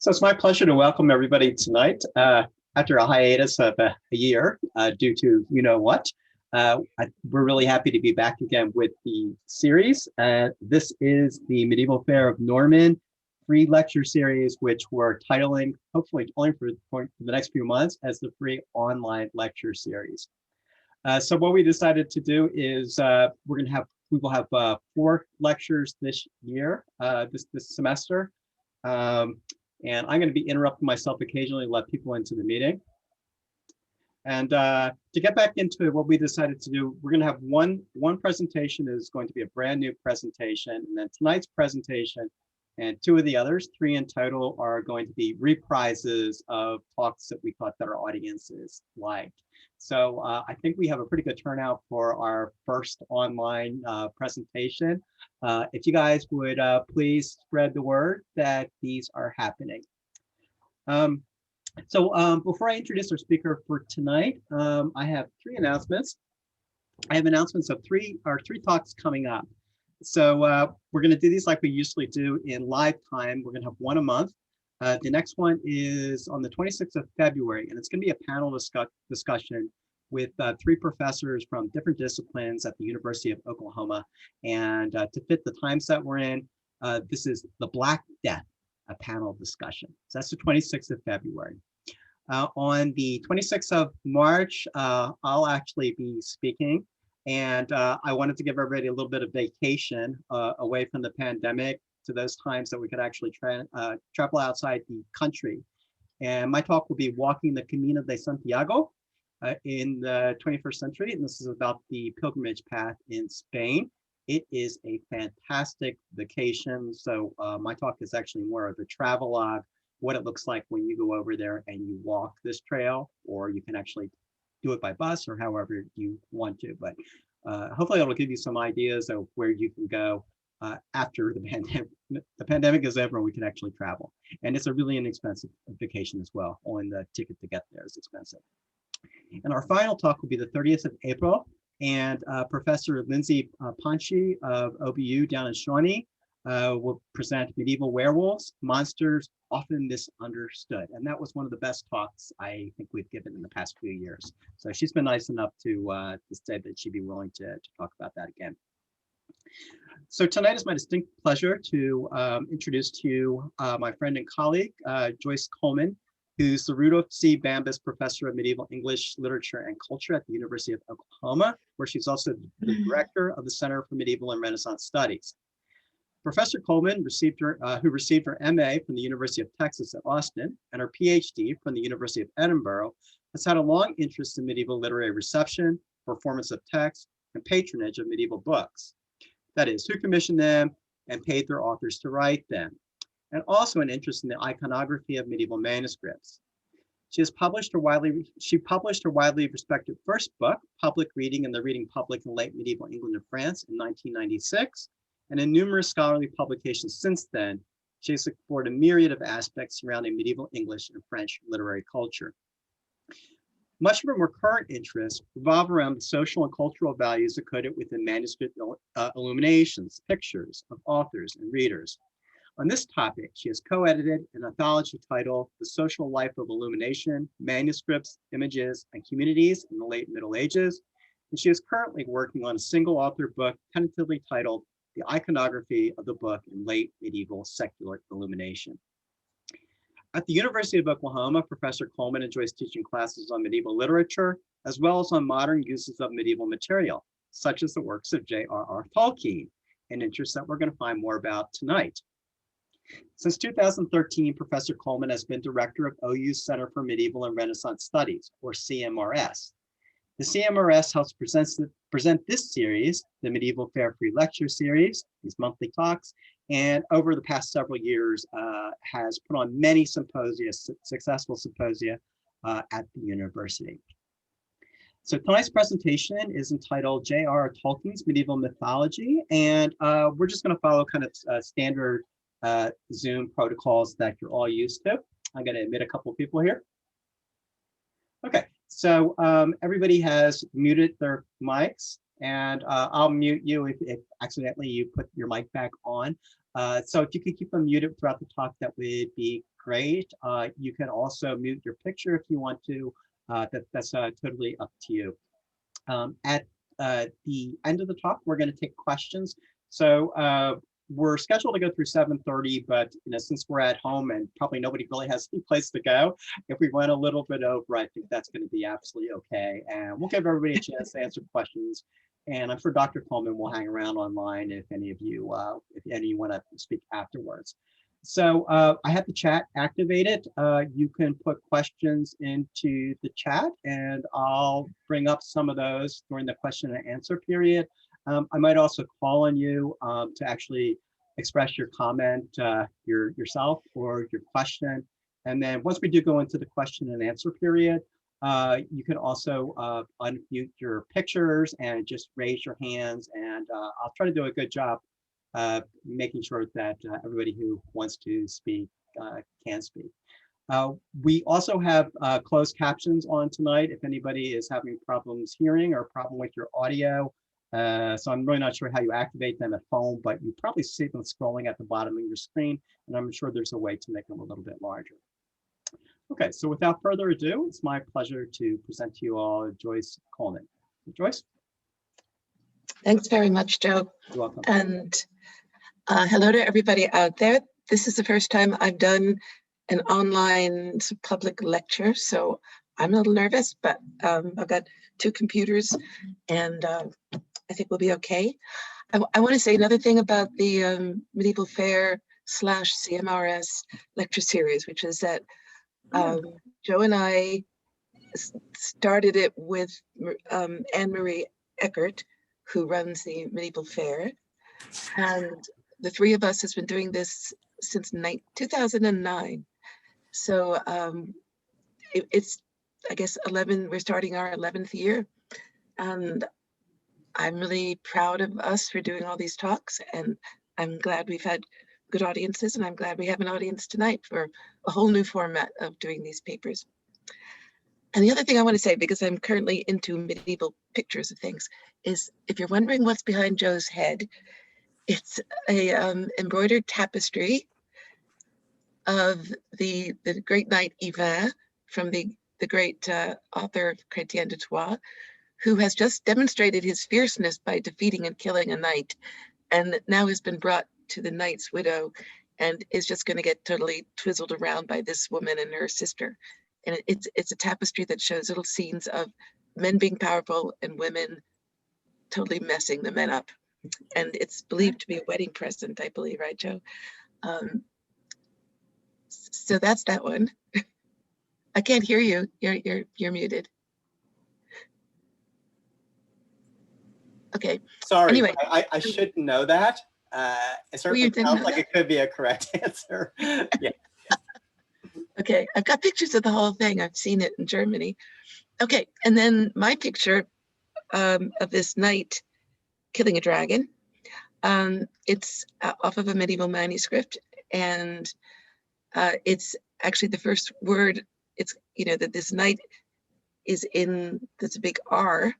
So it's my pleasure to welcome everybody tonight after a hiatus of a year due to you know what. We're really happy to be back again with the series. This is the Medieval Fair of Norman free lecture series, which we're titling, hopefully only for the next few months, as the free online lecture series. So what we decided to do is we will have 4 lectures this year, this semester. And I'm going to be interrupting myself occasionally to let people into the meeting. And to get back into what we decided to do, we're going to have one presentation is going to be a brand new presentation, and then tonight's presentation and 2 of the others, 3 in total, are going to be reprises of talks that we thought that our audiences liked. So I think we have a pretty good turnout for our first online presentation. If you guys would please spread the word that these are happening. Before I introduce our speaker for tonight, I have 3 announcements. I have announcements of 3 talks coming up. So we're going to do these like we usually do in live time. We're going to have 1 a month. The next one is on the 26th of February, and it's going to be a panel discussion with 3 professors from different disciplines at the University of Oklahoma. And to fit the times that we're in, this is the Black Death, a panel discussion. So that's the 26th of February. On the 26th of March, I'll actually be speaking. And I wanted to give everybody a little bit of vacation away from the pandemic to those times that we could actually travel outside the country. And my talk will be Walking the Camino de Santiago in the 21st century. And this is about the pilgrimage path in Spain. It is a fantastic vacation. So my talk is actually more of a travelogue, what it looks like when you go over there and you walk this trail, or you can actually do it by bus or however you want to. But hopefully it'll give you some ideas of where you can go after the pandemic is over and we can actually travel. And it's a really inexpensive vacation as well. Only the ticket to get there is expensive. And our final talk will be the 30th of April. And Professor Lindsay Ponchi of OBU down in Shawnee will present Medieval Werewolves, Monsters Often Misunderstood. And that was one of the best talks I think we've given in the past few years. So she's been nice enough to say that she'd be willing to talk about that again. So tonight is my distinct pleasure to introduce to you my friend and colleague, Joyce Coleman, who's the Rudolph C. Bambus Professor of Medieval English Literature and Culture at the University of Oklahoma, where she's also the director of the Center for Medieval and Renaissance Studies. Professor Coleman who received her MA from the University of Texas at Austin and her PhD from the University of Edinburgh, has had a long interest in medieval literary reception, performance of text, and patronage of medieval books. That is, who commissioned them and paid their authors to write them, and also an interest in the iconography of medieval manuscripts. She published her widely respected first book, Public Reading and the Reading Public in Late Medieval England and France, in 1996. And in numerous scholarly publications since then, she has explored a myriad of aspects surrounding medieval English and French literary culture. Much of her more current interests revolve around the social and cultural values encoded within manuscript illuminations, pictures of authors and readers. On this topic, she has co-edited an anthology titled The Social Life of Illumination, Manuscripts, Images, and Communities in the Late Middle Ages. And she is currently working on a single author book tentatively titled The Iconography of the Book in Late Medieval Secular Illumination. At the University of Oklahoma, Professor Coleman enjoys teaching classes on medieval literature, as well as on modern uses of medieval material, such as the works of JRR Tolkien, an interest that we're going to find more about tonight. Since 2013, Professor Coleman has been director of OU's Center for Medieval and Renaissance Studies, or CMRS. The CMRS helps present this series, the Medieval Fair Free Lecture Series, these monthly talks, and over the past several years has put on many symposia, successful symposia at the university. So tonight's presentation is entitled JRR Tolkien's Medieval Mythology, and we're just going to follow kind of standard Zoom protocols that you're all used to. I'm going to admit a couple of people here. Okay, so everybody has muted their mics, and I'll mute you if accidentally you put your mic back on. So if you could keep them muted throughout the talk, that would be great. You can also mute your picture if you want to. That's totally up to you. At the end of the talk, we're going to take questions. So we're scheduled to go through 7:30, but since we're at home and probably nobody really has any place to go, if we went a little bit over, I think that's going to be absolutely okay. And we'll give everybody a chance to answer questions. And I'm sure Dr. Coleman will hang around online if any of you want to speak afterwards. So I have the chat activated. You can put questions into the chat and I'll bring up some of those during the question and answer period. I might also call on you to actually express your comment yourself or your question. And then once we do go into the question and answer period, you can also unmute your pictures and just raise your hands, and I'll try to do a good job making sure that everybody who wants to speak can speak. We also have closed captions on tonight if anybody is having problems hearing or a problem with your audio. So I'm really not sure how you activate them at home, but you probably see them scrolling at the bottom of your screen, and I'm sure there's a way to make them a little bit larger. Okay, so without further ado, it's my pleasure to present to you all Joyce Coleman. Joyce? Thanks very much, Joe. You're welcome. And hello to everybody out there. This is the first time I've done an online public lecture, so I'm a little nervous, but I've got 2 computers and I think we'll be okay. I want to say another thing about the Medieval Fair / CMRS lecture series, which is that Joe and I started it with Anne-Marie Eckert, who runs the Medieval Fair. And the 3 of us has been doing this since 2009. So it's, I guess, we're starting our 11th year. And I'm really proud of us for doing all these talks. And I'm glad we've had good audiences. And I'm glad we have an audience tonight for a whole new format of doing these papers. And the other thing I want to say, because I'm currently into medieval pictures of things, is if you're wondering what's behind Joe's head, it's a embroidered tapestry of the great knight Yvain from the great author Chrétien de Troyes, who has just demonstrated his fierceness by defeating and killing a knight, and now has been brought to the knight's widow and is just going to get totally twizzled around by this woman and her sister. And it's a tapestry that shows little scenes of men being powerful and women totally messing the men up. And it's believed to be a wedding present, I believe, right, Joe? So that's that one. I can't hear you. You're muted. Okay. Sorry, anyway, I should know that. It certainly sounds like it could be a correct answer. Yeah. Okay, I've got pictures of the whole thing. I've seen it in Germany. Okay, and then my picture of this knight killing a dragon. It's off of a medieval manuscript, and it's actually the first word. It's, that this knight is in, there's a big R.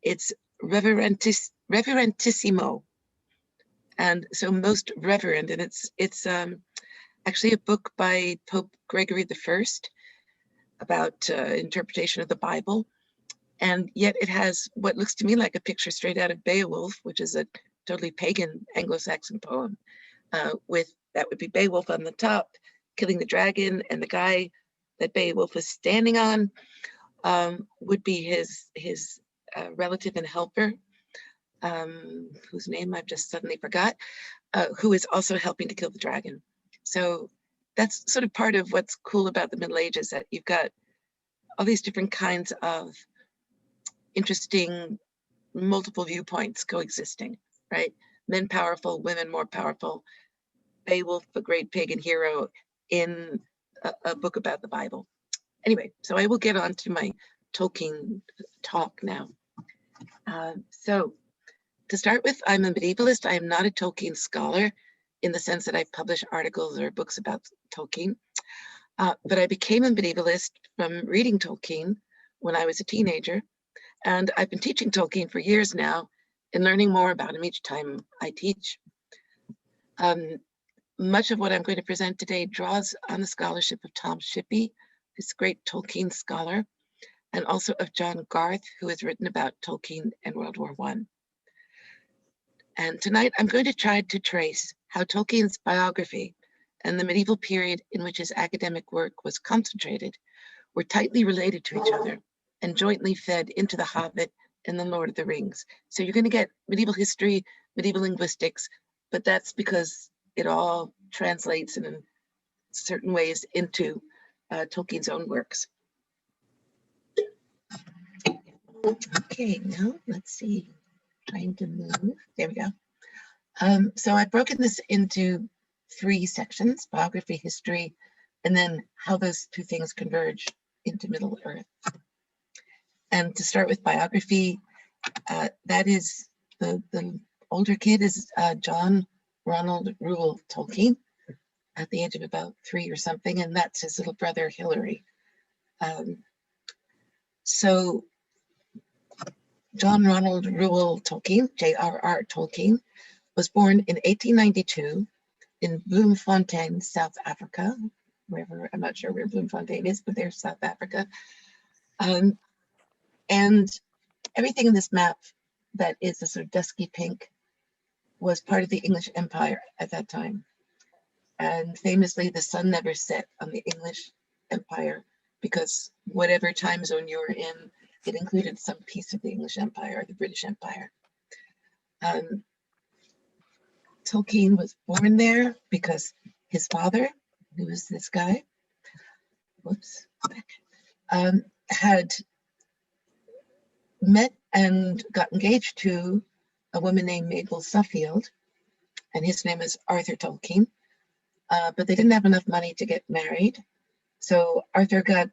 It's reverentissimo, and so most reverend, and it's actually a book by Pope Gregory I about interpretation of the Bible, and yet it has what looks to me like a picture straight out of Beowulf, which is a totally pagan Anglo-Saxon poem, with that would be Beowulf on the top killing the dragon, and the guy that Beowulf is standing on would be his relative and helper, whose name I've just suddenly forgot, who is also helping to kill the dragon. So that's sort of part of what's cool about the Middle Ages, that you've got all these different kinds of interesting multiple viewpoints coexisting, right? Men powerful, women more powerful, Beowulf, a great pagan hero in a book about the Bible. Anyway, so I will get on to my Tolkien talk now. So to start with, I'm a medievalist. I am not a Tolkien scholar in the sense that I publish articles or books about Tolkien, but I became a medievalist from reading Tolkien when I was a teenager, and I've been teaching Tolkien for years now and learning more about him each time I teach. much of what I'm going to present today draws on the scholarship of Tom Shippey, this great Tolkien scholar, and also of John Garth, who has written about Tolkien and World War I. And tonight I'm going to try to trace how Tolkien's biography and the medieval period in which his academic work was concentrated were tightly related to each other and jointly fed into The Hobbit and The Lord of the Rings. So you're going to get medieval history, medieval linguistics, but that's because it all translates in certain ways into Tolkien's own works. Okay, now let's see, trying to move, there we go. So I've broken this into 3 sections, biography, history, and then how those 2 things converge into Middle Earth. And to start with biography, that is the older kid is John Ronald Reuel Tolkien at the age of about 3 or something, and that's his little brother Hilary. So John Ronald Reuel Tolkien, JRR Tolkien, was born in 1892 in Bloemfontein, South Africa, wherever, I'm not sure where Bloemfontein is, but there's South Africa. And everything in this map that is a sort of dusky pink was part of the English Empire at that time. And famously, the sun never set on the English Empire because whatever time zone you were in, it included some piece of the English Empire or the British Empire. Tolkien was born there because his father, who was this guy, had met and got engaged to a woman named Mabel Suffield, and his name is Arthur Tolkien, but they didn't have enough money to get married. So Arthur got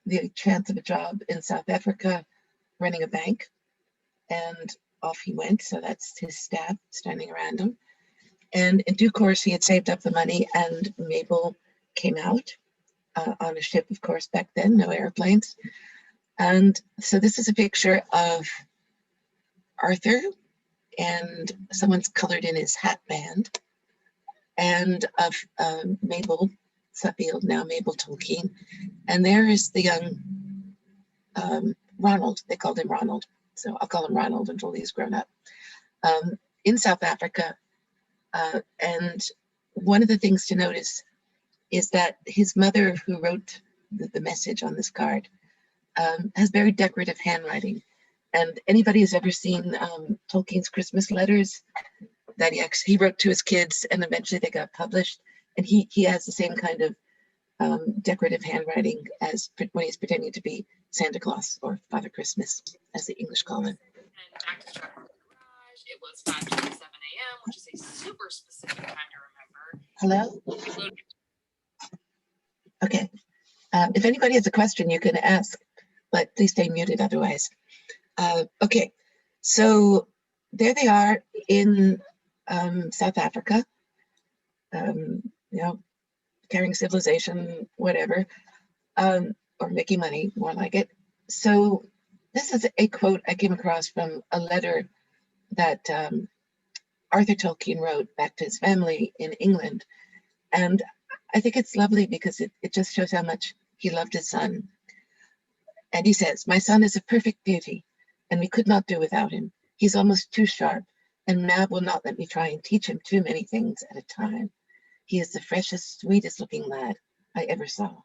the chance of a job in South Africa running a bank, and off he went. So that's his staff standing around him. And in due course, he had saved up the money, and Mabel came out on a ship, of course, back then, no airplanes. And so this is a picture of Arthur, and someone's colored in his hat band, and of Mabel Suffield, now Mabel Tolkien. And there is the young Ronald. They called him Ronald, so I'll call him Ronald until he's grown up, in South Africa. And one of the things to notice is that his mother, who wrote the message on this card, has very decorative handwriting. And anybody who's ever seen Tolkien's Christmas letters that he wrote to his kids, and eventually they got published, and he has the same kind of decorative handwriting as when he's pretending to be Santa Claus or Father Christmas, as the English call him. It was 5:27 a.m., which is a super specific time to remember. Hello? Okay. If anybody has a question, you can ask, but please stay muted otherwise. Okay, so there they are in South Africa, you know, carrying civilization, whatever, or making money, more like it. So this is a quote I came across from a letter that Arthur Tolkien wrote back to his family in England. And I think it's lovely because it just shows how much he loved his son. And he says, "My son is a perfect beauty, and we could not do without him. He's almost too sharp, and Mab will not let me try and teach him too many things at a time. He is the freshest, sweetest looking lad I ever saw."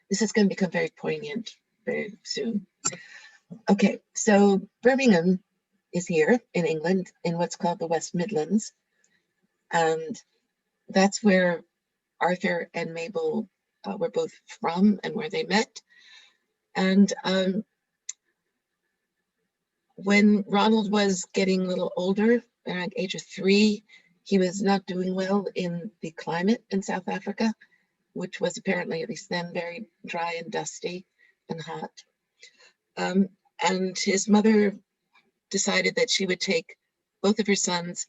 This is going to become very poignant very soon. Okay, so Birmingham is here in England in what's called the West Midlands. And that's where Arthur and Mabel were both from and where they met. And when Ronald was getting a little older, around age of 3, he was not doing well in the climate in South Africa, which was apparently, at least then, very dry and dusty and hot. And his mother decided that she would take both of her sons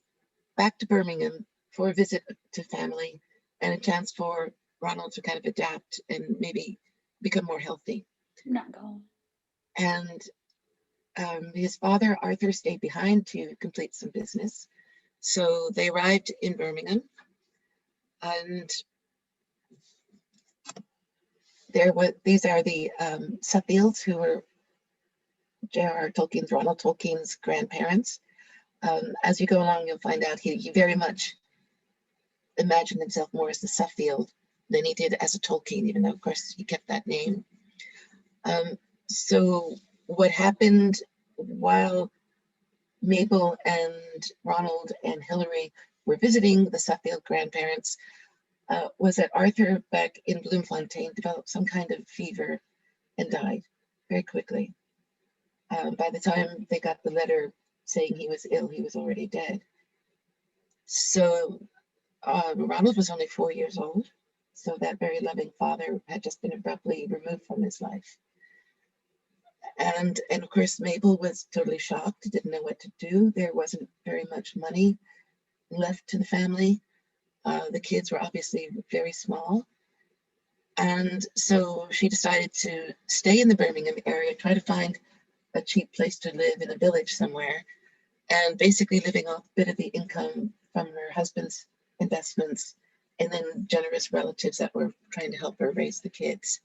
back to Birmingham for a visit to family and a chance for Ronald to kind of adapt and maybe become more healthy. I'm not going. And his father, Arthur, stayed behind to complete some business. So they arrived in Birmingham. And these are the Suffields, who were JRR Tolkien's, Ronald Tolkien's grandparents. As you go along, you'll find out he very much imagined himself more as the Suffield than he did as a Tolkien, even though, of course, he kept that name. So what happened while Mabel and Ronald and Hilary were visiting the Suffield grandparents was that Arthur, back in Bloemfontein, developed some kind of fever and died very quickly. By the time they got the letter saying he was ill, he was already dead. So Ronald was only 4 years old. So that very loving father had just been abruptly removed from his life. And of course, Mabel was totally shocked, didn't know what to do. There wasn't very much money left to the family. The kids were obviously very small. And so she decided to stay in the Birmingham area, try to find a cheap place to live in a village somewhere, and basically living off a bit of the income from her husband's investments and then generous relatives that were trying to help her raise the kids.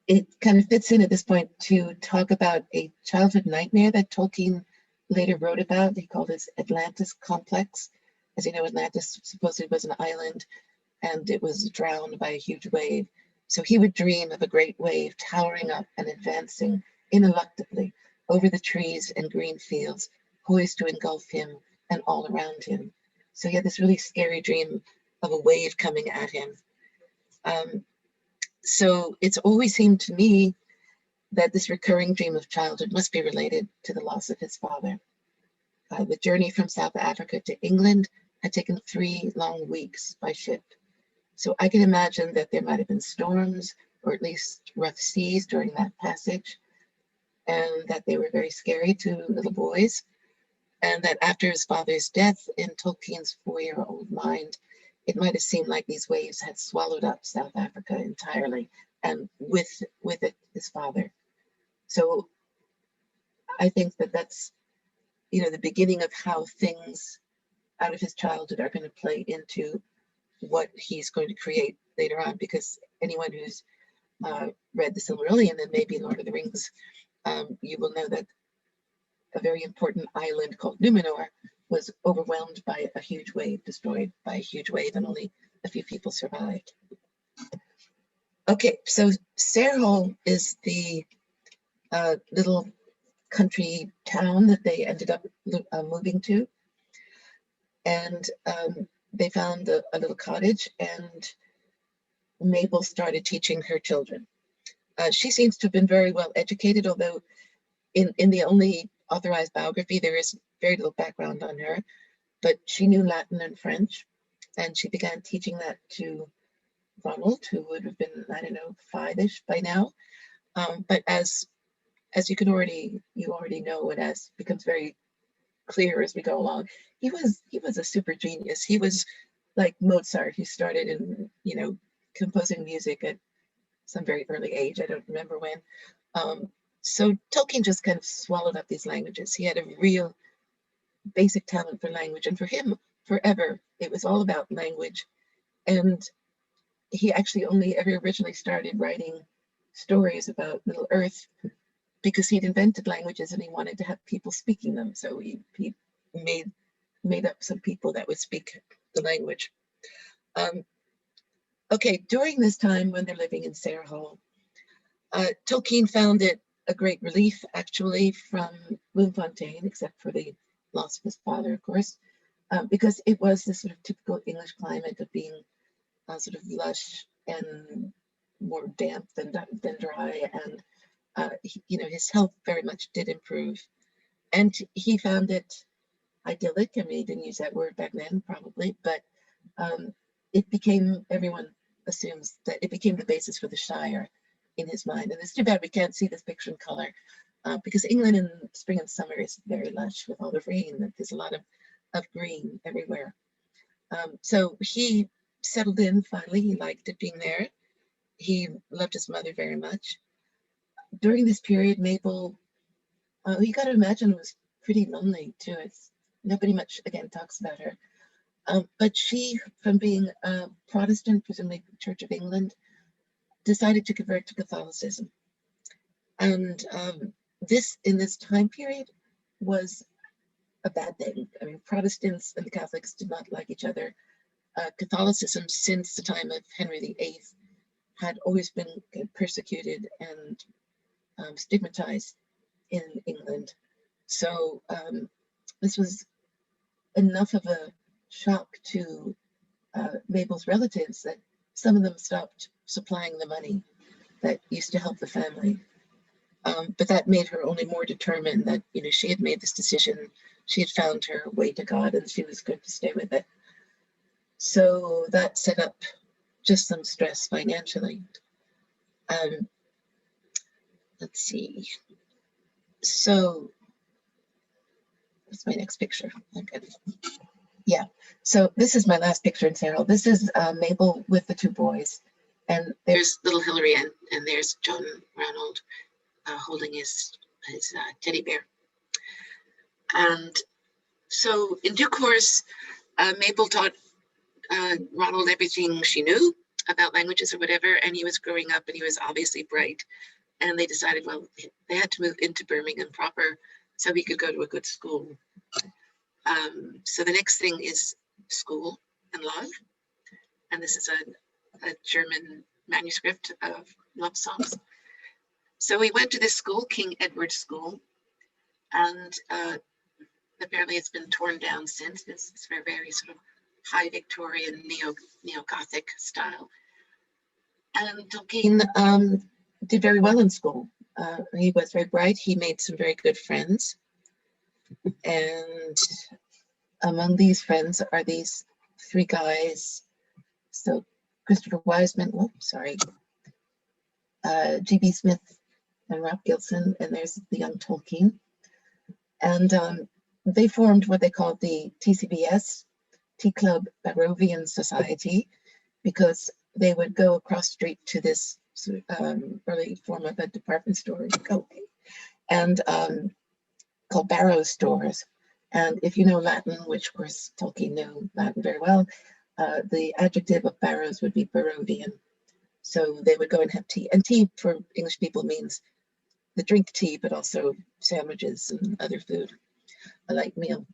It kind of fits in at this point to talk about a childhood nightmare that Tolkien later wrote about. He called it Atlantis Complex. As you know, Atlantis supposedly was an island and it was drowned by a huge wave. So he would dream of a great wave towering up and advancing ineluctably over the trees and green fields, poised to engulf him and all around him. So he had this really scary dream of a wave coming at him. So it's always seemed to me that this recurring dream of childhood must be related to the loss of his father. The journey from South Africa to England had taken 3 long weeks by ship. So I can imagine that there might have been storms or at least rough seas during that passage, and that they were very scary to little boys. And that after his father's death, in Tolkien's 4-year-old mind, it might have seemed like these waves had swallowed up South Africa entirely, and with it, his father. So I think that that's, the beginning of how things out of his childhood are going to play into what he's going to create later on, because anyone who's read the Silmarillion and maybe Lord of the Rings, you will know that a very important island called Numenor was overwhelmed by a huge wave, destroyed by a huge wave, and only a few people survived. Okay, so Sarehole is the little country town that they ended up moving to. And they found a little cottage, and Mabel started teaching her children. She seems to have been very well educated, although in the only authorized biography, there is very little background on her, but she knew Latin and French, and she began teaching that to Ronald, who would have been, I don't know, 5-ish by now. But as you already know, and as becomes very clear as we go along, he was a super genius. He was like Mozart, who started in, composing music at some very early age. I don't remember when. So Tolkien just kind of swallowed up these languages. He had a real basic talent for language, and for him, forever, it was all about language. And he actually only ever originally started writing stories about Middle Earth because he'd invented languages and he wanted to have people speaking them. So he made up some people that would speak the language. Okay, during this time when they're living in Sarehole, Tolkien found it a great relief, actually, from Bloemfontein, except for the loss of his father, of course, because it was this sort of typical English climate of being sort of lush and more damp than dry, and his health very much did improve, and he found it idyllic. I mean, he didn't use that word back then, probably, but it became, everyone assumes that it became the basis for the Shire in his mind. And it's too bad we can't see this picture in color, because England in spring and summer is very lush with all the rain. There's a lot of green everywhere. So he settled in finally. He liked it being there. He loved his mother very much. During this period, Mabel, you got to imagine, was pretty lonely too. Nobody much, again, talks about her. But she, from being a Protestant, presumably Church of England, decided to convert to Catholicism. And this, in this time period, was a bad thing. I mean, Protestants and the Catholics did not like each other. Catholicism, since the time of Henry VIII, had always been persecuted and stigmatized in England. So this was enough of a shock to Mabel's relatives that some of them stopped supplying the money that used to help the family. But that made her only more determined that, you know, she had made this decision. She had found her way to God and she was going to stay with it. So that set up just some stress financially. Let's see. So what's my next picture? Okay. Yeah, so this is my last picture in Cyril. This is Mabel with the two boys. And there's little Hilary and there's John Ronald holding his teddy bear. And so in due course, Mabel taught Ronald everything she knew about languages or whatever, and he was growing up and he was obviously bright. And they decided, well, they had to move into Birmingham proper so he could go to a good school. So the next thing is school and love. And this is a German manuscript of love songs. So we went to this school, King Edward School, and apparently it's been torn down since. It's very, very sort of high Victorian neo-Gothic style. And Tolkien did very well in school. He was very bright. He made some very good friends. And among these friends are these three guys. So Christopher Wiseman, G.B. Smith and Rob Gilson, and there's the young Tolkien. And they formed what they called the TCBS, Tea Club Barrovian Society, because they would go across the street to this early form of a department store, and called Barrows stores. And if you know Latin, which of course Tolkien knew Latin very well, the adjective of Barrows would be Barrovian. So they would go and have tea. And tea for English people means the drink tea, but also sandwiches and other food, a light meal.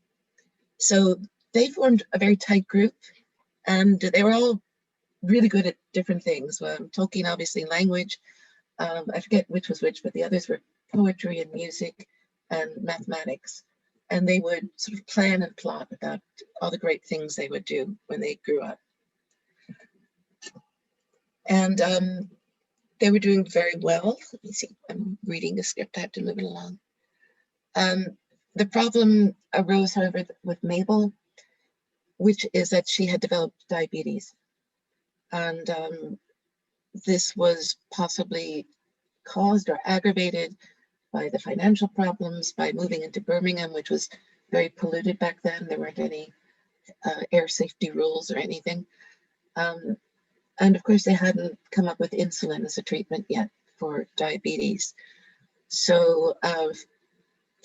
So they formed a very tight group, and they were all really good at different things. Tolkien, obviously, language. I forget which was which, but the others were poetry and music and mathematics. And they would sort of plan and plot about all the great things they would do when they grew up. And they were doing very well. Let me see, I'm reading the script, I have to move it along. The problem arose, however, with Mabel, which is that she had developed diabetes. And this was possibly caused or aggravated by the financial problems, by moving into Birmingham, which was very polluted back then. There weren't any air safety rules or anything. And of course, they hadn't come up with insulin as a treatment yet for diabetes. So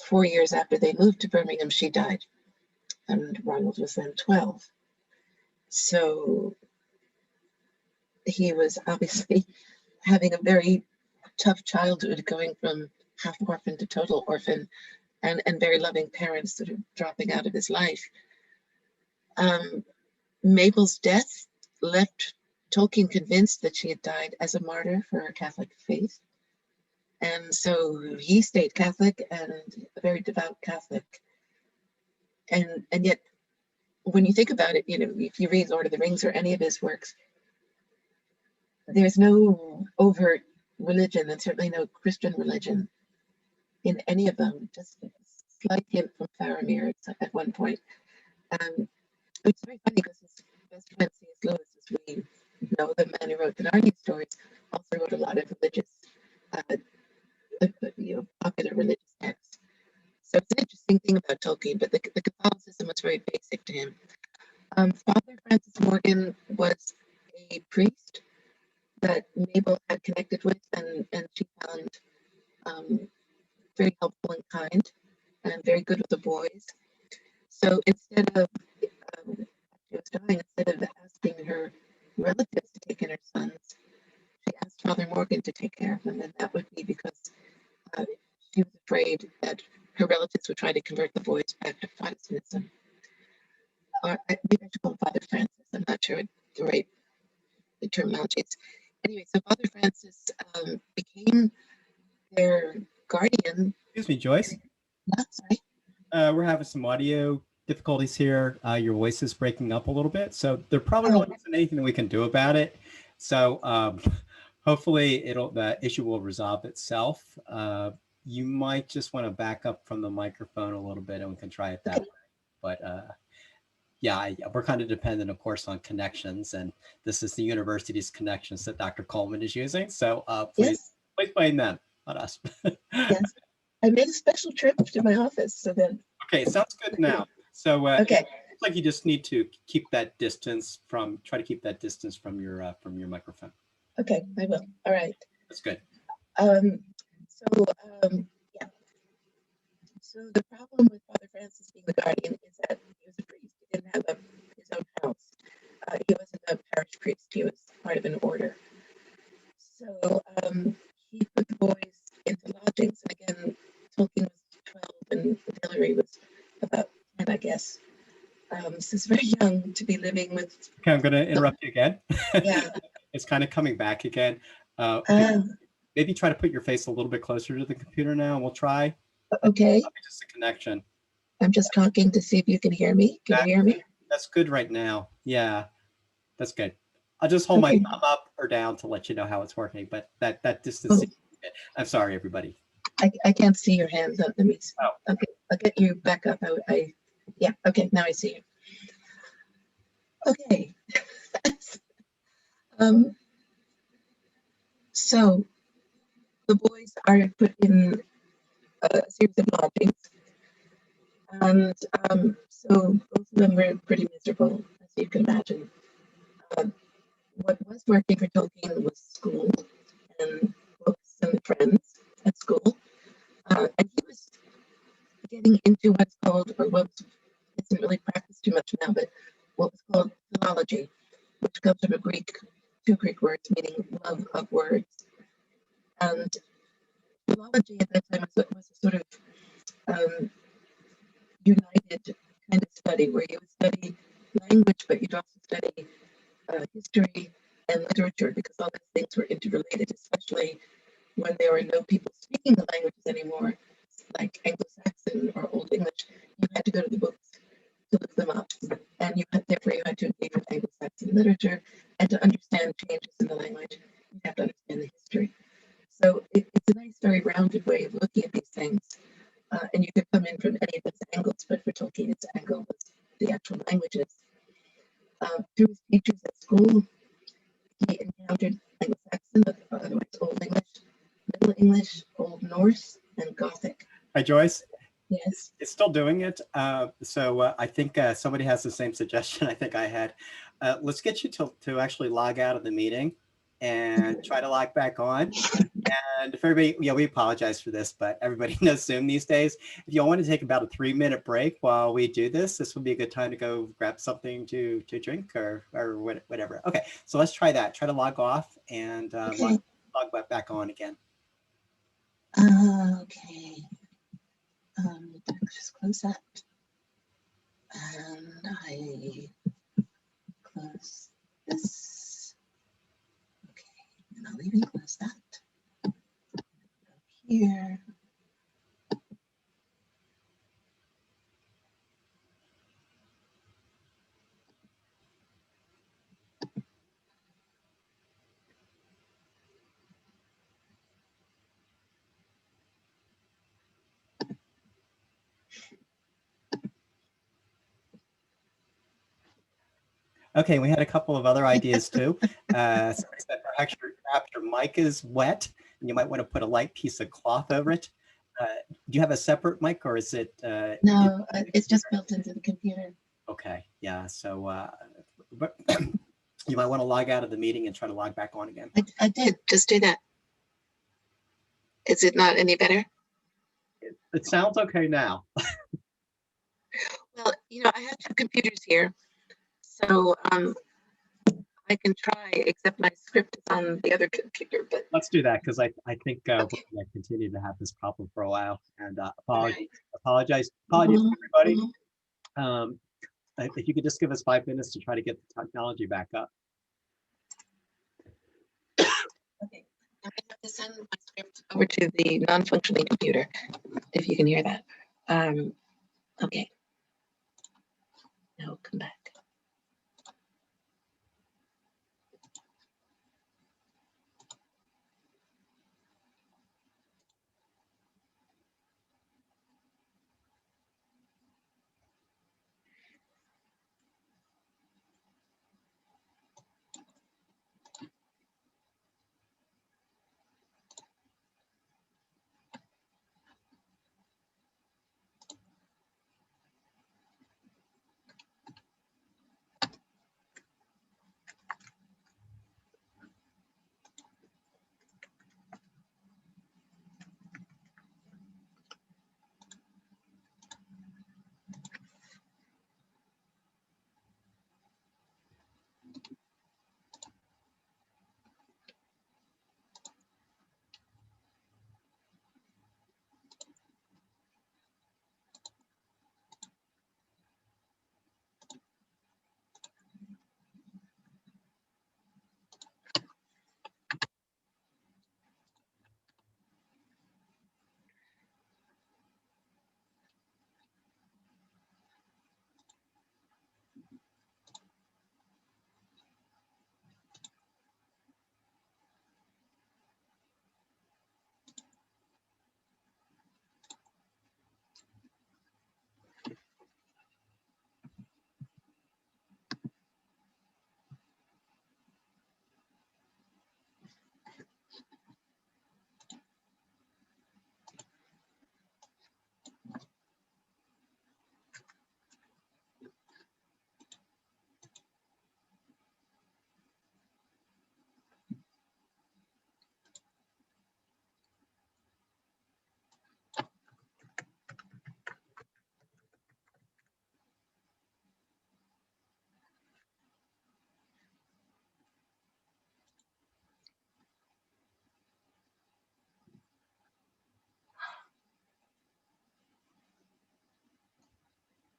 4 years after they moved to Birmingham, she died. And Ronald was then 12. So he was obviously having a very tough childhood, going from half orphan to total orphan, and very loving parents sort of dropping out of his life. Mabel's death left Tolkien convinced that she had died as a martyr for her Catholic faith. And so he stayed Catholic, and a very devout Catholic. And yet, when you think about it, you know, if you read Lord of the Rings or any of his works, there's no overt religion, and certainly no Christian religion in any of them. Just a slight hint from Faramir at one point. It's very funny because his best friend C.S. Lewis, as we know, the man who wrote the Narnia stories, also wrote a lot of religious, popular religious texts. So it's an interesting thing about Tolkien, but the Catholicism was very basic to him. Father Francis Morgan was a priest that Mabel had connected with, and she found very helpful and kind, and very good with the boys. So instead of she was dying, instead of asking her relatives to take in her sons, she asked Father Morgan to take care of them, and that would be because she was afraid that her relatives would try to convert the boys back to Protestantism. Or maybe I should call him Father Francis. I'm not sure the right terminology is. Anyway, so Father Francis became their guardian. Excuse me, Joyce. Sorry. We're having some audio difficulties here. Your voice is breaking up a little bit, so there probably really isn't anything that we can do about it. So hopefully the issue will resolve itself. You might just want to back up from the microphone a little bit and we can try it that way. But yeah, we're kind of dependent, of course, on connections, and this is the university's connections that Dr. Coleman is using. So please blame them, not us. Yes, I made a special trip to my office, so then. Okay, sounds good now. So okay, it's like you just need to keep that distance from. Try to keep that distance from your microphone. Okay, I will. All right. That's good. Yeah. So the problem with Father Francis being the guardian is that he was a priest. He didn't have his own house. He wasn't a parish priest. He was part of an order. So he put the boys into lodgings. And again, Tolkien was 12 and Hillary was about 10, I guess. So it's very young to be living with. Okay, I'm going to interrupt you again. Yeah. It's kind of coming back again. Maybe try to put your face a little bit closer to the computer now, and we'll try. Okay. Just a connection. I'm just talking to see if you can hear me. Can you hear me? That's good right now. Yeah, that's good. I'll just hold my thumb up or down to let you know how it's working, but that distance. Oh. I'm sorry, everybody. I can't see your hands. Let me see. Oh. Okay, I'll get you back up. Yeah, okay, now I see you. Okay. So the boys are put in a series of lodgings, and so both of them were pretty miserable, as you can imagine. What was working for Tolkien was school and books and friends at school, and he was getting into what's called, or what isn't really practiced too much now, but what was called philology, which comes from two Greek words meaning love of words. And philology at that time was a sort of united kind of study where you would study language, but you'd also study history and literature, because all those things were interrelated, especially when there were no people speaking the languages anymore, like Anglo-Saxon or Old English. You had to go to the books to look them up, and therefore you had to engage with Anglo-Saxon literature, and to understand changes in the language, you have to understand the history. So it's a nice, very rounded way of looking at these things, and you could come in from any of those angles, but for Tolkien, its angle was the actual languages. Through his teachers at school, he encountered Anglo-Saxon, otherwise Old English, Middle English, Old Norse, and Gothic. Hi, Joyce. Yes. It's still doing it. So I think somebody has the same suggestion I think I had. Let's get you to actually log out of the meeting and try to log back on. And if everybody, we apologize for this, but everybody knows Zoom these days. If you all want to take about a 3-minute break while we do this, this would be a good time to go grab something to drink or whatever. Okay, so let's try that. Try to log off and log back on again. Okay. Just close that. And I close this. Okay, and I'll even close that. Go here. Okay, we had a couple of other ideas too. Perhaps your mic is wet, and you might want to put a light piece of cloth over it. Do you have a separate mic, or is it? No, it's just built into the computer. Okay, yeah. So, but you might want to log out of the meeting and try to log back on again. I did just do that. Is it not any better? It sounds okay now. Well, I have two computers here. So I can try, except my script is on the other computer, but. Let's do that because I think we're going to continue to have this problem for a while. And apologize everybody. If you could just give us 5 minutes to try to get the technology back up. Okay, I'm going to have to send my script over to the non-functioning computer, if you can hear that. Okay. Now come back.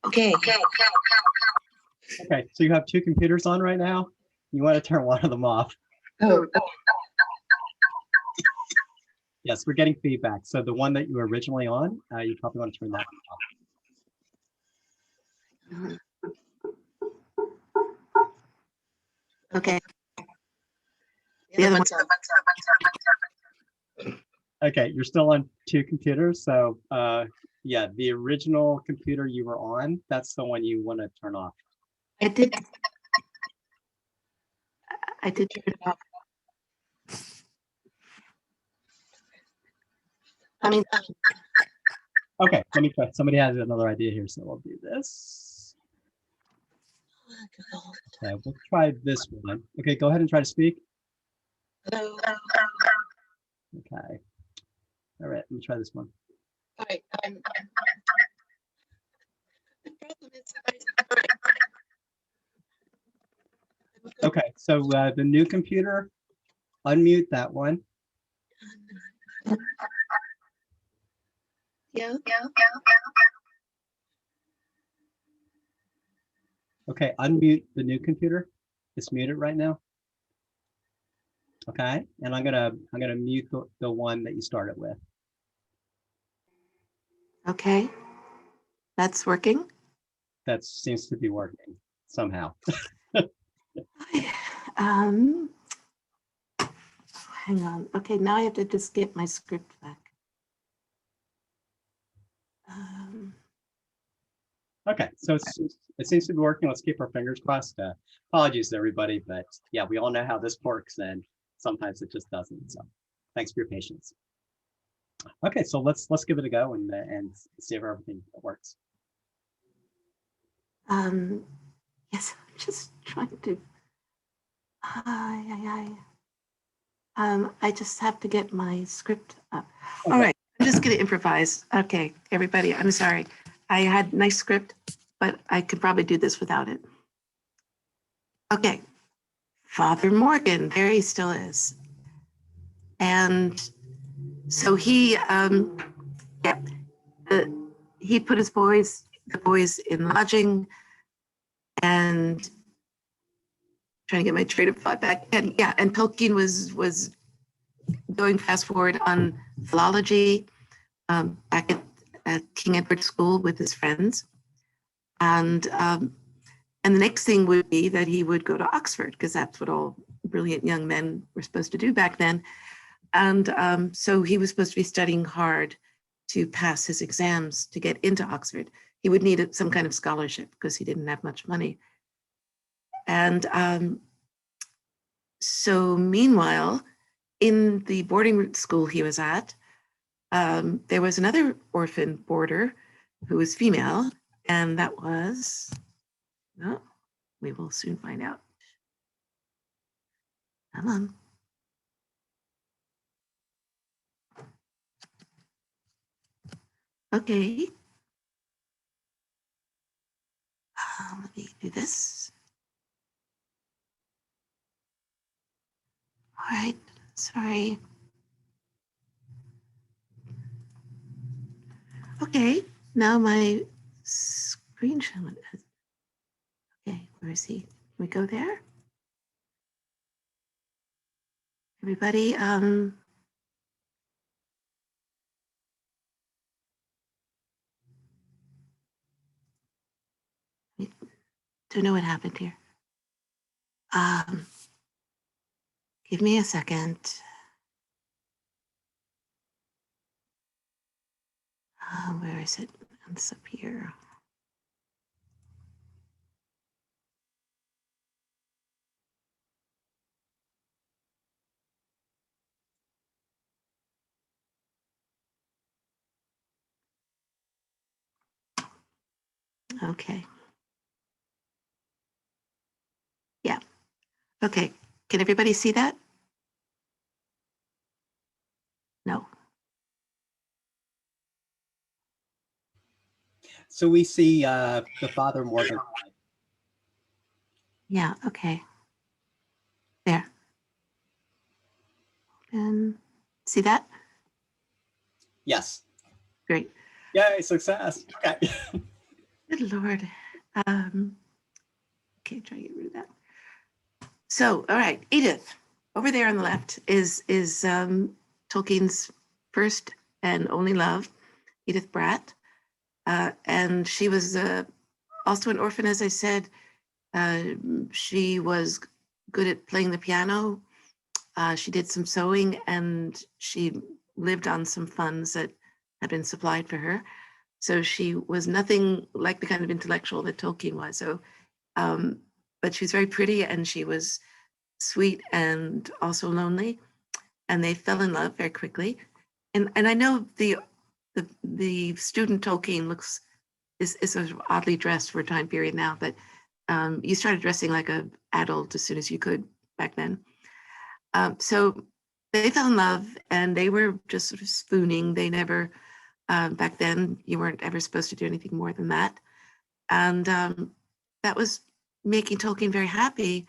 Okay. Okay, so you have 2 computers on right now. You want to turn one of them off. Oh, okay. Yes, we're getting feedback. So the one that you were originally on, you probably want to turn that one off. Okay. The other one's on. Okay, you're still on 2 computers. So yeah, the original computer you were on, that's the one you want to turn off. I did turn it off. I mean, Okay, let me try. Somebody has another idea here, so we'll do this. Okay, we'll try this one. Okay, go ahead and try to speak. hello. Okay. All right, let me try this one. All right. The problem is, Okay, so the new computer, unmute that one. Yeah. Okay, unmute the new computer. It's muted right now. Okay, and I'm gonna mute the one that you started with. Okay. That's working. That seems to be working somehow. Hang on. Okay, now I have to just get my script back. Okay, so it seems to be working. Let's keep our fingers crossed. Apologies to everybody, but yeah, we all know how this works, and sometimes it just doesn't. So thanks for your patience. Okay, so let's give it a go and see if everything works. Yes, I'm just trying to. I just have to get my script up. Okay. All right, I'm just gonna improvise. Okay, everybody, I'm sorry. I had nice script, but I could probably do this without it. Okay, Father Morgan, there he still is. And so he, yeah, he put the boys in lodging, and trying to get my train of thought back. And yeah, and Tolkien was going fast forward on philology back at King Edward School with his friends. And the next thing would be that he would go to Oxford, because that's what all brilliant young men were supposed to do back then. And so he was supposed to be studying hard to pass his exams to get into Oxford. He would need some kind of scholarship because he didn't have much money. And so meanwhile, in the boarding school he was at, there was another orphan boarder who was female, and that was, no, we will soon find out. Come on. Okay. Let me do this. All right, sorry. Okay, now my screenshot. Okay, where is he? Can we go there? Everybody, I don't know what happened here. Give me a second. Where is it? It's up here. Okay. Yeah. Okay. Can everybody see that? No. So we see the Father Morgan. Yeah. Okay. There. And see that? Yes. Great. Yay, success. Okay. Good Lord. Okay, try to get rid of that. So, all right, Edith, over there on the left is Tolkien's first and only love, Edith Bratt. And she was also an orphan, as I said. She was good at playing the piano. She did some sewing, and she lived on some funds that had been supplied for her. So she was nothing like the kind of intellectual that Tolkien was. So, but she was very pretty, and she was sweet and also lonely. And they fell in love very quickly. And I know the student Tolkien is sort of oddly dressed for a time period now, but you started dressing like an adult as soon as you could back then. So they fell in love, and they were just sort of spooning. They never, back then, you weren't ever supposed to do anything more than that. And that was making Tolkien very happy.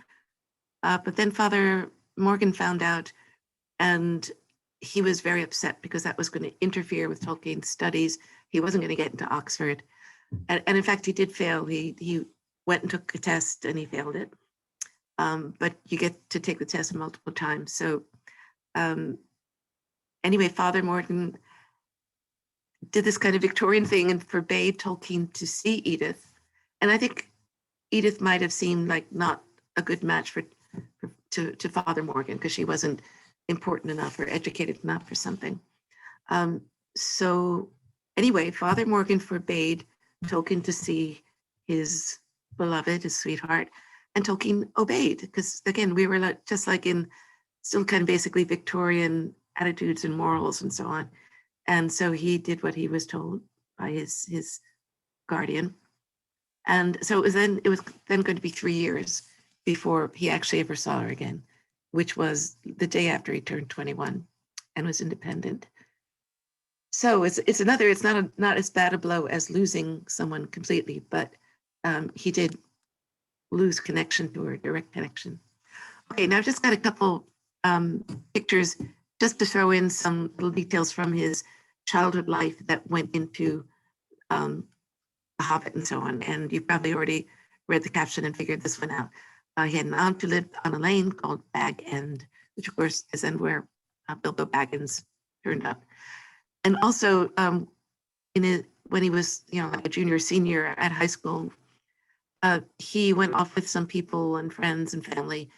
But then Father Morgan found out, and he was very upset because that was going to interfere with Tolkien's studies. He wasn't going to get into Oxford. And in fact, he did fail. He went and took a test, and he failed it. But you get to take the test multiple times. So anyway, Father Morgan did this kind of Victorian thing and forbade Tolkien to see Edith. And I think Edith might have seemed like not a good match to Father Morgan, because she wasn't important enough or educated enough for something. So anyway, Father Morgan forbade Tolkien to see his beloved, his sweetheart, and Tolkien obeyed, because again, we were just like in still kind of basically Victorian attitudes and morals and so on. And so he did what he was told by his guardian. And so it was then going to be 3 years before he actually ever saw her again, which was the day after he turned 21 and was independent. So it's not as bad a blow as losing someone completely, but he did lose connection to her, direct connection. Okay, now I've just got a couple pictures just to throw in some little details from his childhood life that went into The Hobbit and so on. And you probably already read the caption and figured this one out. He had an aunt who lived on a lane called Bag End, which of course is then where Bilbo Baggins turned up. And also when he was, like a junior, senior at high school, he went off with some people and friends and family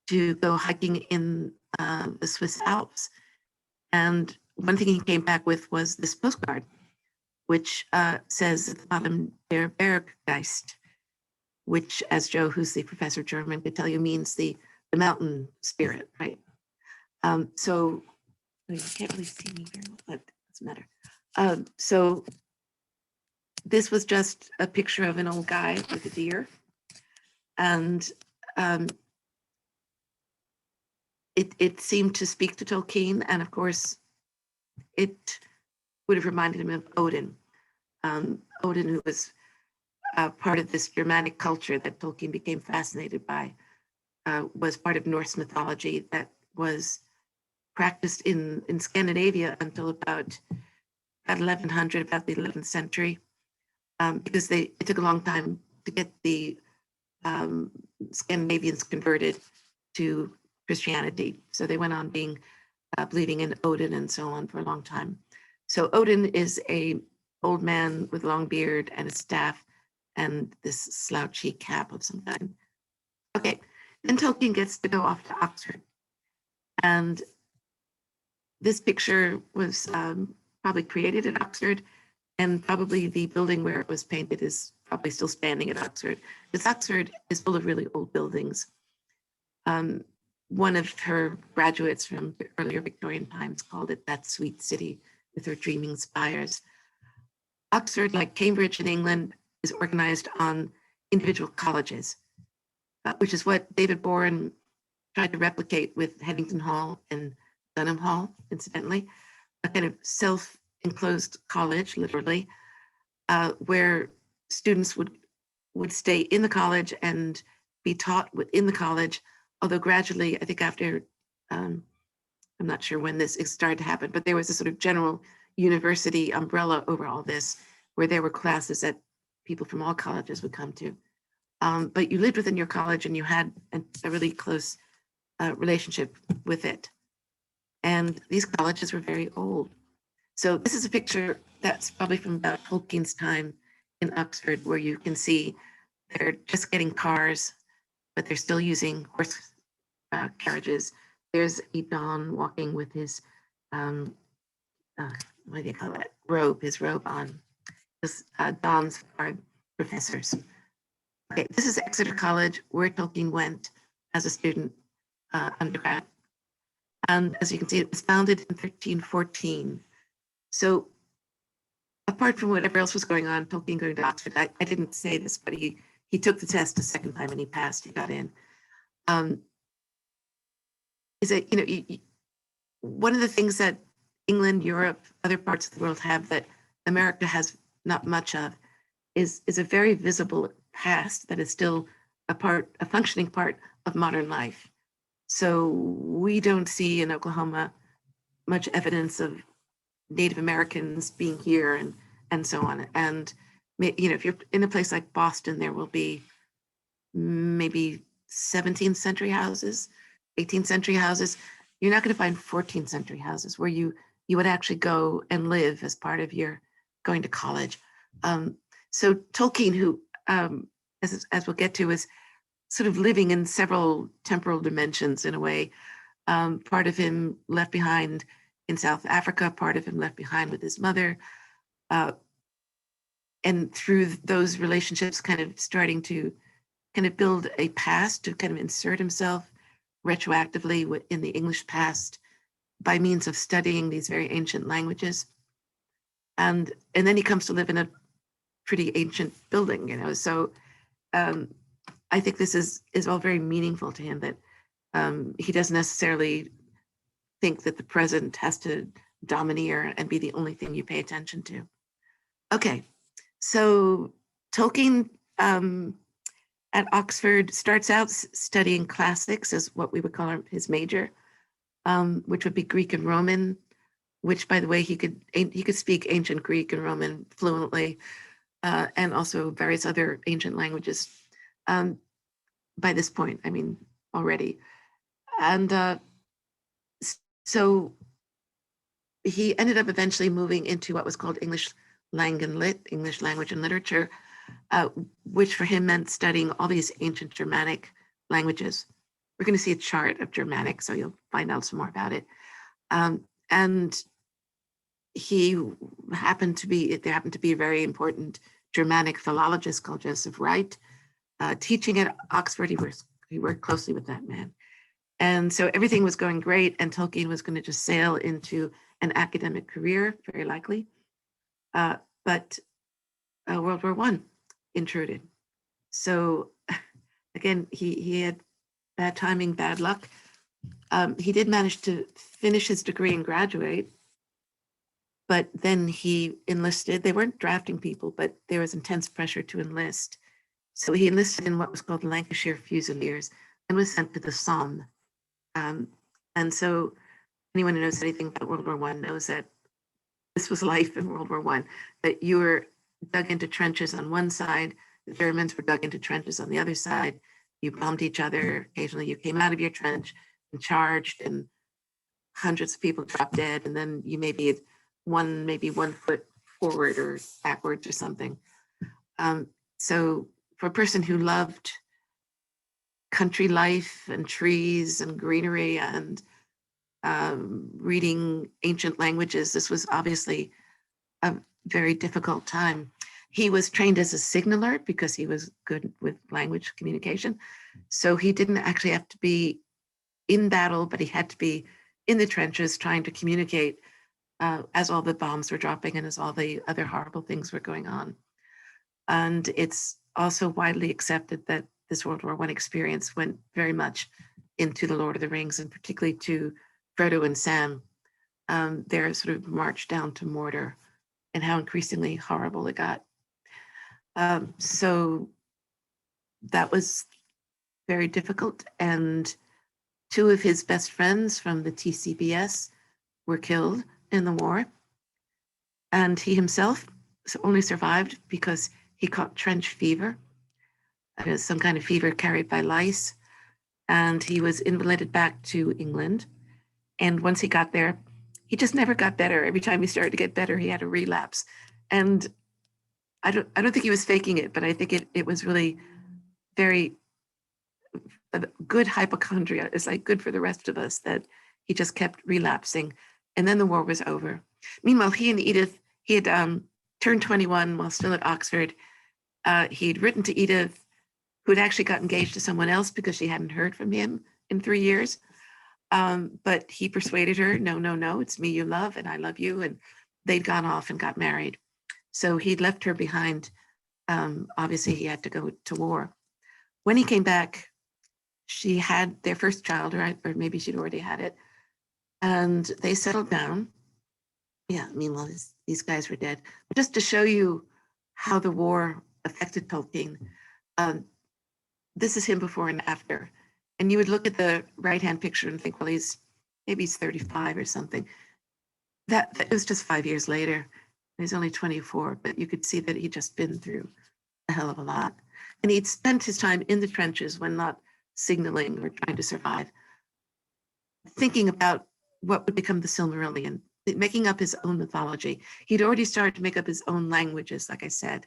to go hiking in the Swiss Alps. And one thing he came back with was this postcard, which says at the bottom, Der Berggeist, which, as Joe, who's the professor of German, could tell you, means the mountain spirit, right? So you can't really see me very well, but it doesn't matter. So this was just a picture of an old guy with a deer. And it seemed to speak to Tolkien. And of course, it would have reminded him of Odin. Odin, who was part of this Germanic culture that Tolkien became fascinated by, was part of Norse mythology that was practiced in Scandinavia until about 1100, about the 11th century, because it took a long time to get the Scandinavians converted to Christianity. So they went on believing in Odin and so on for a long time. So Odin is a old man with long beard and a staff and this slouchy cap of some kind. Okay, then Tolkien gets to go off to Oxford. And this picture was probably created at Oxford, and probably the building where it was painted is probably still standing at Oxford, because Oxford is full of really old buildings. One of her graduates from the earlier Victorian times called it that sweet city with her dreaming spires. Oxford, like Cambridge in England, is organized on individual colleges, which is what David Boren tried to replicate with Headington Hall and Dunham Hall, incidentally, a kind of self-enclosed college, literally, where students would stay in the college and be taught within the college, although gradually, I think after, I'm not sure when this started to happen, but there was a sort of general university umbrella over all this, where there were classes that people from all colleges would come to. But you lived within your college and you had a really close relationship with it. And these colleges were very old. So this is a picture that's probably from about Tolkien's time in Oxford, where you can see they're just getting cars, but they're still using horse carriages. There's Edon walking with his, what do you call it, his robe on. This, Don's are professors. Okay, this is Exeter College, where Tolkien went as a student, undergrad. And as you can see, it was founded in 1314. So apart from whatever else was going on, Tolkien going to Oxford, I didn't say this, but he took the test a second time and he passed, he got in. Is that, one of the things that England, Europe, other parts of the world have that America has not much of is a very visible past that is still a functioning part of modern life. So we don't see in Oklahoma much evidence of Native Americans being here and so on. And if you're in a place like Boston, there will be maybe 17th century houses, 18th century houses. You're not going to find 14th century houses where you would actually go and live as part of your going to college. So Tolkien, who, as we'll get to, is sort of living in several temporal dimensions in a way. Part of him left behind in South Africa, part of him left behind with his mother. And through those relationships, kind of starting to kind of build a past, to kind of insert himself retroactively in the English past by means of studying these very ancient languages. And then he comes to live in a pretty ancient building, so I think this is all very meaningful to him, that he doesn't necessarily think that the present has to domineer and be the only thing you pay attention to. Okay, so Tolkien at Oxford, starts out studying classics as what we would call his major, which would be Greek and Roman, which, by the way, he could speak ancient Greek and Roman fluently, and also various other ancient languages by this point, I mean, already. And so he ended up eventually moving into what was called English Lang and Lit, English language and literature, which for him meant studying all these ancient Germanic languages. We're going to see a chart of Germanic, so you'll find out some more about it. And there happened to be a very important Germanic philologist called Joseph Wright, teaching at Oxford. He worked closely with that man. And so everything was going great, and Tolkien was going to just sail into an academic career, very likely. But World War I intruded. So again, he had bad timing, bad luck. He did manage to finish his degree and graduate, but then he enlisted. They weren't drafting people, but there was intense pressure to enlist. So he enlisted in what was called Lancashire Fusiliers and was sent to the Somme. And so anyone who knows anything about World War I knows that this was life in World War I, that you were dug into trenches on one side, the Germans were dug into trenches on the other side. You bombed each other. Occasionally you came out of your trench and charged, and hundreds of people dropped dead. And then you maybe had maybe 1 foot forward or backwards or something. So for a person who loved country life and trees and greenery and reading ancient languages, this was obviously a very difficult time. He was trained as a signaler because he was good with language communication. So he didn't actually have to be in battle, but he had to be in the trenches trying to communicate as all the bombs were dropping and as all the other horrible things were going on. And it's also widely accepted that this World War I experience went very much into the Lord of the Rings, and particularly to Frodo and Sam, their sort of march down to Mordor and how increasingly horrible it got. So that was very difficult. And 2 of his best friends from the TCBS were killed in the war. And he himself only survived because he caught trench fever, some kind of fever carried by lice. And he was invalided back to England. And once he got there, he just never got better. Every time he started to get better, he had a relapse. And I don't think he was faking it, but I think it was really very good hypochondria. It's like good for the rest of us that he just kept relapsing. And then the war was over. Meanwhile, he and Edith, he had turned 21 while still at Oxford. He'd written to Edith, who had actually got engaged to someone else because she hadn't heard from him in 3 years. But he persuaded her, no, it's me you love and I love you. And they'd gone off and got married. So he'd left her behind. Obviously, he had to go to war. When he came back, she had their first child, or maybe she'd already had it. And they settled down. Yeah, meanwhile, these guys were dead. But just to show you how the war affected Tolkien, this is him before and after. And you would look at the right-hand picture and think, well, maybe he's 35 or something. That was just 5 years later. He's only 24, but you could see that he'd just been through a hell of a lot. And he'd spent his time in the trenches when not signaling or trying to survive, thinking about what would become the Silmarillion, making up his own mythology. He'd already started to make up his own languages, like I said,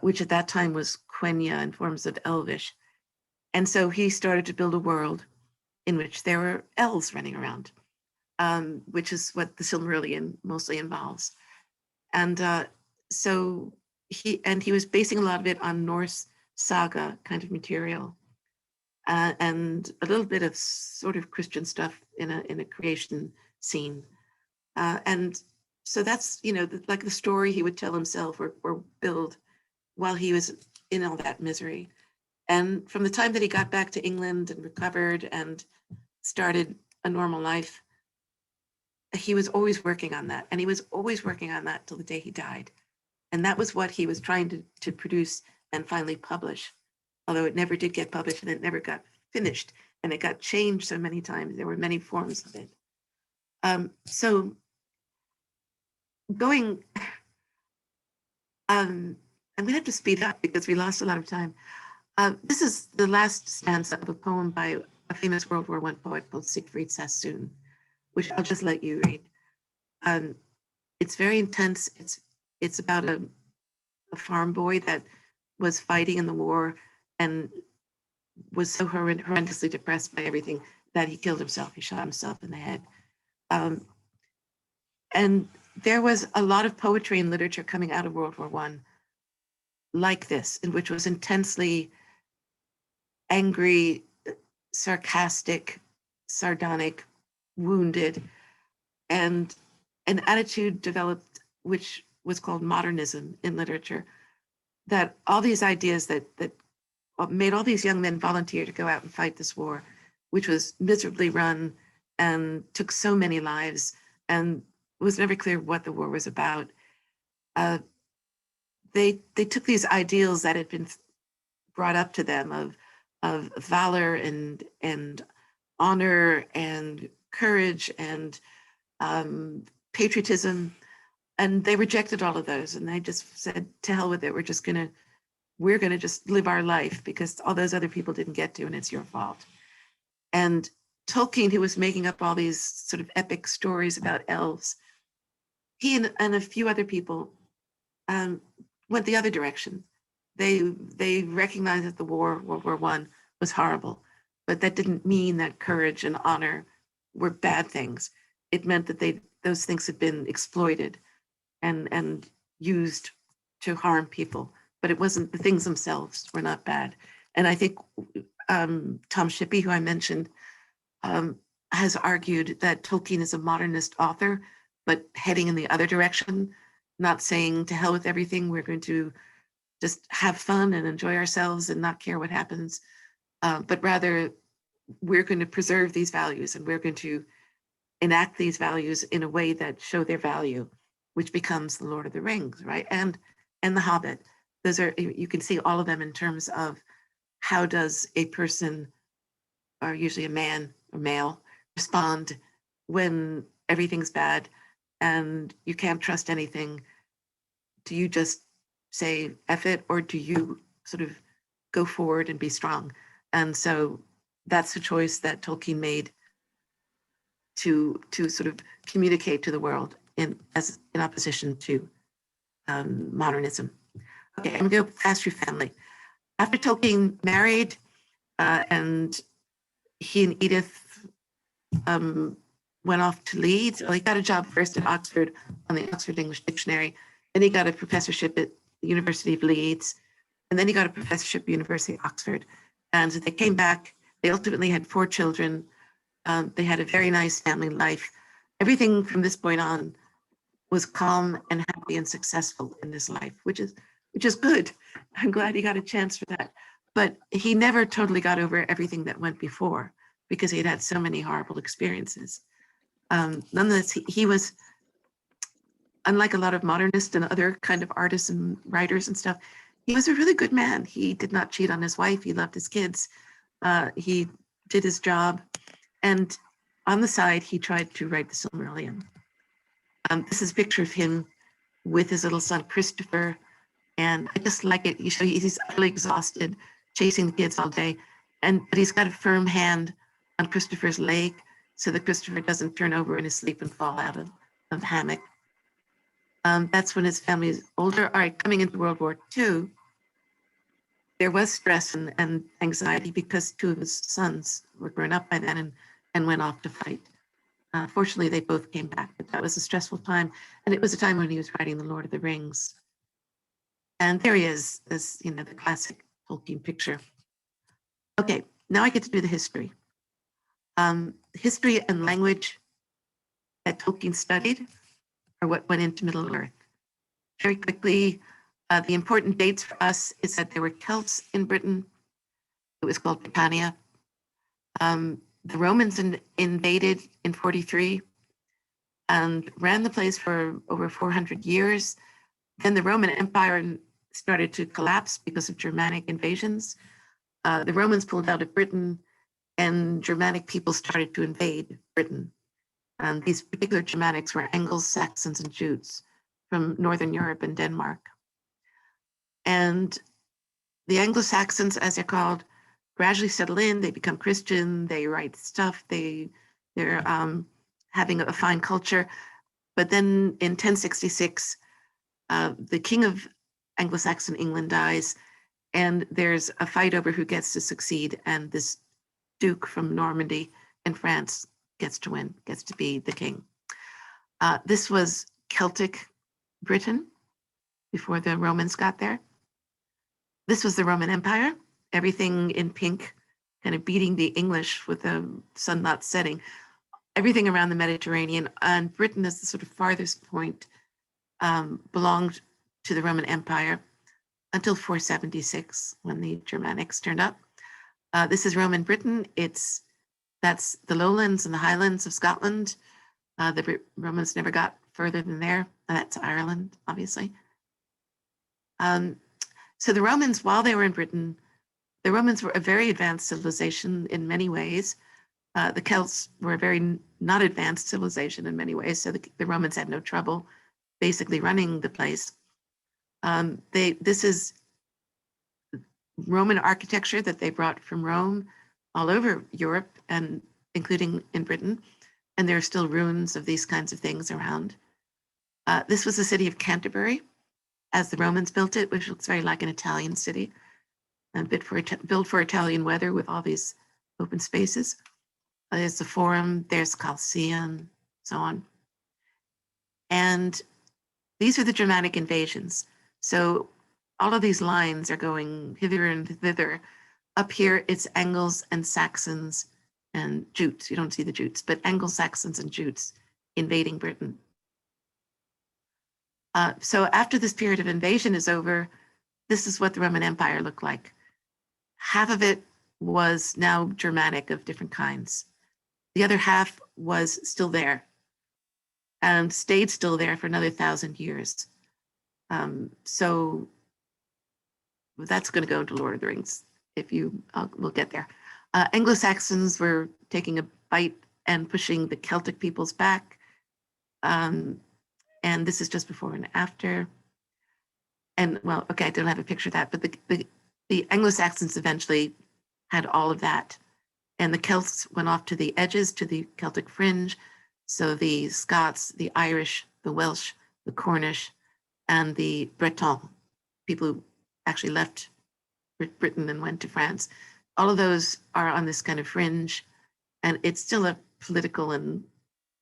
which at that time was Quenya and forms of Elvish. And so he started to build a world in which there were elves running around, which is what the Silmarillion mostly involves. And so he was basing a lot of it on Norse saga kind of material, and a little bit of sort of Christian stuff in a creation scene. And so that's, like the story he would tell himself or build while he was in all that misery. And from the time that he got back to England and recovered and started a normal life, he was always working on that. And he was always working on that till the day he died. And that was what he was trying to produce and finally publish. although it never did get published and it never got finished, and it got changed so many times. There were many forms of it. So going, I'm gonna have to speed up because we lost a lot of time. This is the last stanza of a poem by a famous World War I poet called Siegfried Sassoon, which I'll just let you read. It's very intense. It's about a farm boy that was fighting in the war and was so horrendously depressed by everything that he killed himself. He shot himself in the head. And there was a lot of poetry and literature coming out of World War I like this, in which was intensely angry, sarcastic, sardonic, wounded, and an attitude developed which was called modernism in literature, that all these ideas that made all these young men volunteer to go out and fight this war, which was miserably run and took so many lives and was never clear what the war was about. They took these ideals that had been brought up to them of valor and honor and courage and patriotism, and they rejected all of those, and they just said, to hell with it, we're gonna just live our life because all those other people didn't get to, and it's your fault. And Tolkien, who was making up all these sort of epic stories about elves, he and a few other people went the other direction. They recognized that the war, World War I, was horrible, but that didn't mean that courage and honor were bad things. It meant that those things had been exploited and used to harm people, but it wasn't, the things themselves were not bad. And I think Tom Shippey, who I mentioned, has argued that Tolkien is a modernist author, but heading in the other direction, not saying to hell with everything, we're going to just have fun and enjoy ourselves and not care what happens, but rather we're going to preserve these values and we're going to enact these values in a way that show their value, which becomes the Lord of the Rings, right? And the Hobbit. Those are, you can see all of them in terms of how does a person, or usually a man or male, respond when everything's bad and you can't trust anything. Do you just say F it, or do you sort of go forward and be strong? And so that's the choice that Tolkien made to sort of communicate to the world in opposition to modernism. Okay, I'm gonna go fast through family. After Tolkien married and he and Edith went off to Leeds. Well, he got a job first at Oxford on the Oxford English Dictionary. Then he got a professorship at the University of Leeds. And then he got a professorship at University of Oxford. And they came back. They ultimately had 4 children. They had a very nice family life. Everything from this point on was calm and happy and successful in his life, which is good. I'm glad he got a chance for that. But he never totally got over everything that went before because he had had so many horrible experiences. Nonetheless, he was, unlike a lot of modernists and other kind of artists and writers and stuff, he was a really good man. He did not cheat on his wife. He loved his kids. He did his job. And on the side, he tried to write the Silmarillion. This is a picture of him with his little son, Christopher. And I just like it. He's utterly exhausted, chasing the kids all day. But he's got a firm hand on Christopher's leg so that Christopher doesn't turn over in his sleep and fall out of the hammock. That's when his family is older. All right, coming into World War II, there was stress and anxiety because 2 of his sons were grown up by then and went off to fight. Fortunately, they both came back, but that was a stressful time. And it was a time when he was writing The Lord of the Rings. And there he is, as you know, the classic Tolkien picture. Okay, now I get to do the history. History and language that Tolkien studied are what went into Middle-earth. Very quickly, the important dates for us is that there were Celts in Britain. It was called Britannia. The Romans invaded in 43 and ran the place for over 400 years. Then the Roman Empire started to collapse because of Germanic invasions. the Romans pulled out of Britain and Germanic people started to invade Britain. These particular Germanics were Anglo-Saxons and Jutes from Northern Europe and Denmark. And the Anglo-Saxons, as they're called, gradually settle in, they become Christian, they write stuff, they're having a fine culture. But then in 1066, the king of Anglo-Saxon England dies, and there's a fight over who gets to succeed, and this duke from Normandy in France gets to win, gets to be the king. This was Celtic Britain before the Romans got there. This was the Roman Empire, everything in pink, kind of beating the English with the sun not setting, everything around the Mediterranean. And Britain, as the sort of farthest point, belonged to the Roman Empire until 476, when the Germanics turned up. This is Roman Britain. That's the lowlands and the highlands of Scotland. The Romans never got further than there. And that's Ireland, obviously. So the Romans, while they were in Britain, the Romans were a very advanced civilization in many ways. The Celts were a very not advanced civilization in many ways. So the Romans had no trouble basically running the place. This is Roman architecture that they brought from Rome all over Europe, and including in Britain. And there are still ruins of these kinds of things around. This was the city of Canterbury, as the Romans built it, which looks very like an Italian city, and built for Italian weather with all these open spaces. There's the Forum, there's Colosseum, so on. And these are the Germanic invasions. So all of these lines are going hither and thither. Up here, it's Angles and Saxons and Jutes. You don't see the Jutes, but Anglo-Saxons and Jutes invading Britain. So after this period of invasion is over, this is what the Roman Empire looked like. Half of it was now Germanic of different kinds. The other half was still there and stayed still there for another 1,000 years. So that's going to go into Lord of the Rings. We'll get there. Anglo-Saxons were taking a bite and pushing the Celtic peoples back. And this is just before and after. And well, okay, I don't have a picture of that, but the Anglo-Saxons eventually had all of that. And the Celts went off to the edges, to the Celtic fringe. So the Scots, the Irish, the Welsh, the Cornish, and the Breton, people who actually left Britain and went to France, all of those are on this kind of fringe. And it's still a political and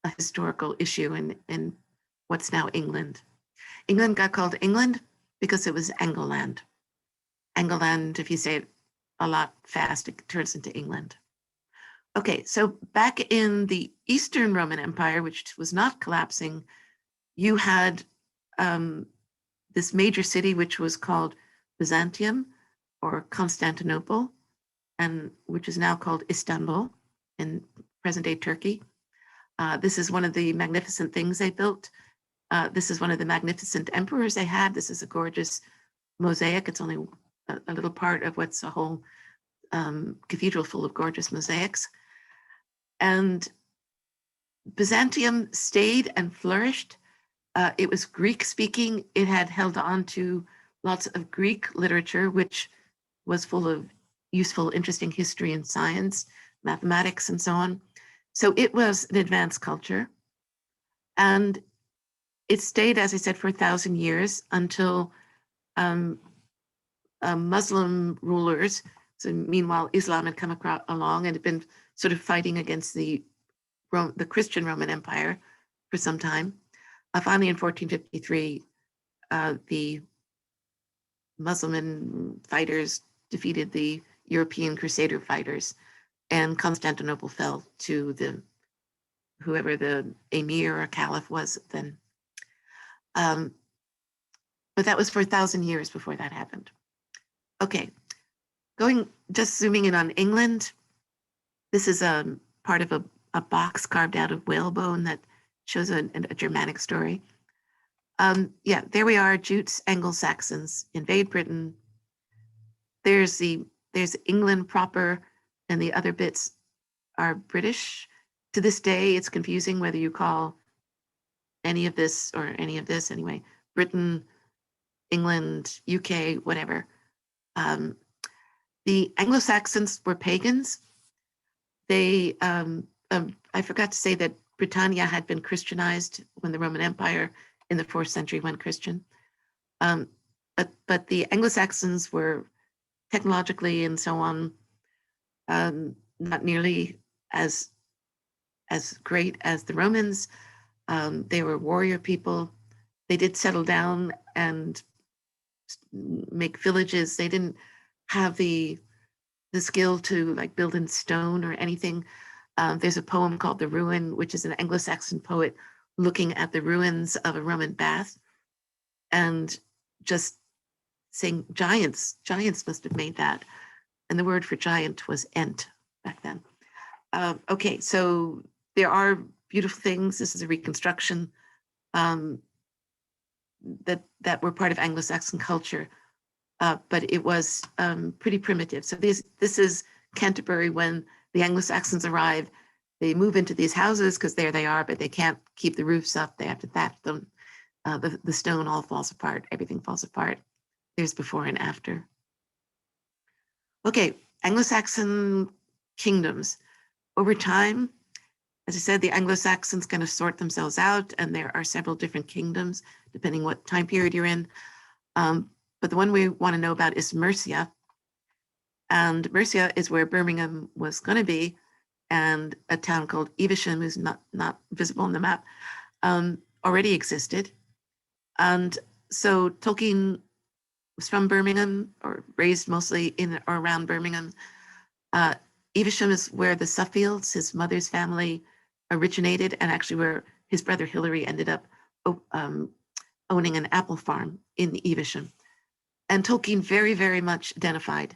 a historical issue in what's now England. England got called England because it was Angleland. Angleland, if you say it a lot fast, it turns into England. Okay, so back in the Eastern Roman Empire, which was not collapsing, you had this major city, which was called Byzantium or Constantinople, and which is now called Istanbul in present-day Turkey. This is one of the magnificent things they built. This is one of the magnificent emperors they had. This is a gorgeous mosaic. It's only a little part of what's a whole cathedral full of gorgeous mosaics. And Byzantium stayed and flourished. It was Greek-speaking. It had held on to lots of Greek literature, which was full of useful, interesting history and science, mathematics, and so on. So it was an advanced culture. And it stayed, as I said, for 1,000 years until Muslim rulers, so meanwhile, Islam had come along and had been sort of fighting against the Christian Roman Empire for some time. Finally, in 1453, the Muslim fighters defeated the European Crusader fighters, and Constantinople fell to whoever the emir or caliph was then. But that was for 1,000 years before that happened. Okay, just zooming in on England. This is a part of a box carved out of whalebone that shows a Germanic story. Yeah, there we are, Jutes, Anglo-Saxons invade Britain. There's the there's England proper, and the other bits are British. To this day, it's confusing whether you call any of this or any of this anyway, Britain, England, UK, whatever. The Anglo-Saxons were pagans. They, I forgot to say that Britannia had been Christianized when the Roman Empire in the 4th century went Christian. But the Anglo-Saxons were technologically and so on, not nearly as great as the Romans. They were warrior people. They did settle down and make villages. They didn't have the skill to like build in stone or anything. There's a poem called The Ruin, which is an Anglo-Saxon poet looking at the ruins of a Roman bath and just saying giants must have made that. And the word for giant was ent back then. Okay, so there are beautiful things. This is a reconstruction that were part of Anglo-Saxon culture, but it was pretty primitive. So this is Canterbury when the Anglo-Saxons arrive. They move into these houses because there they are, but they can't keep the roofs up. They have to thatch them. The stone all falls apart. Everything falls apart. There's before and after. Okay, Anglo-Saxon kingdoms. Over time, as I said, the Anglo-Saxons kind of sort themselves out, and there are several different kingdoms, depending what time period you're in. But the one we want to know about is Mercia. And Mercia is where Birmingham was going to be, and a town called Evesham, who's not visible on the map, already existed. And so Tolkien was from Birmingham, or raised mostly in or around Birmingham. Evesham is where the Suffields, his mother's family, originated, and actually where his brother Hilary ended up owning an apple farm in Evesham. And Tolkien very, very much identified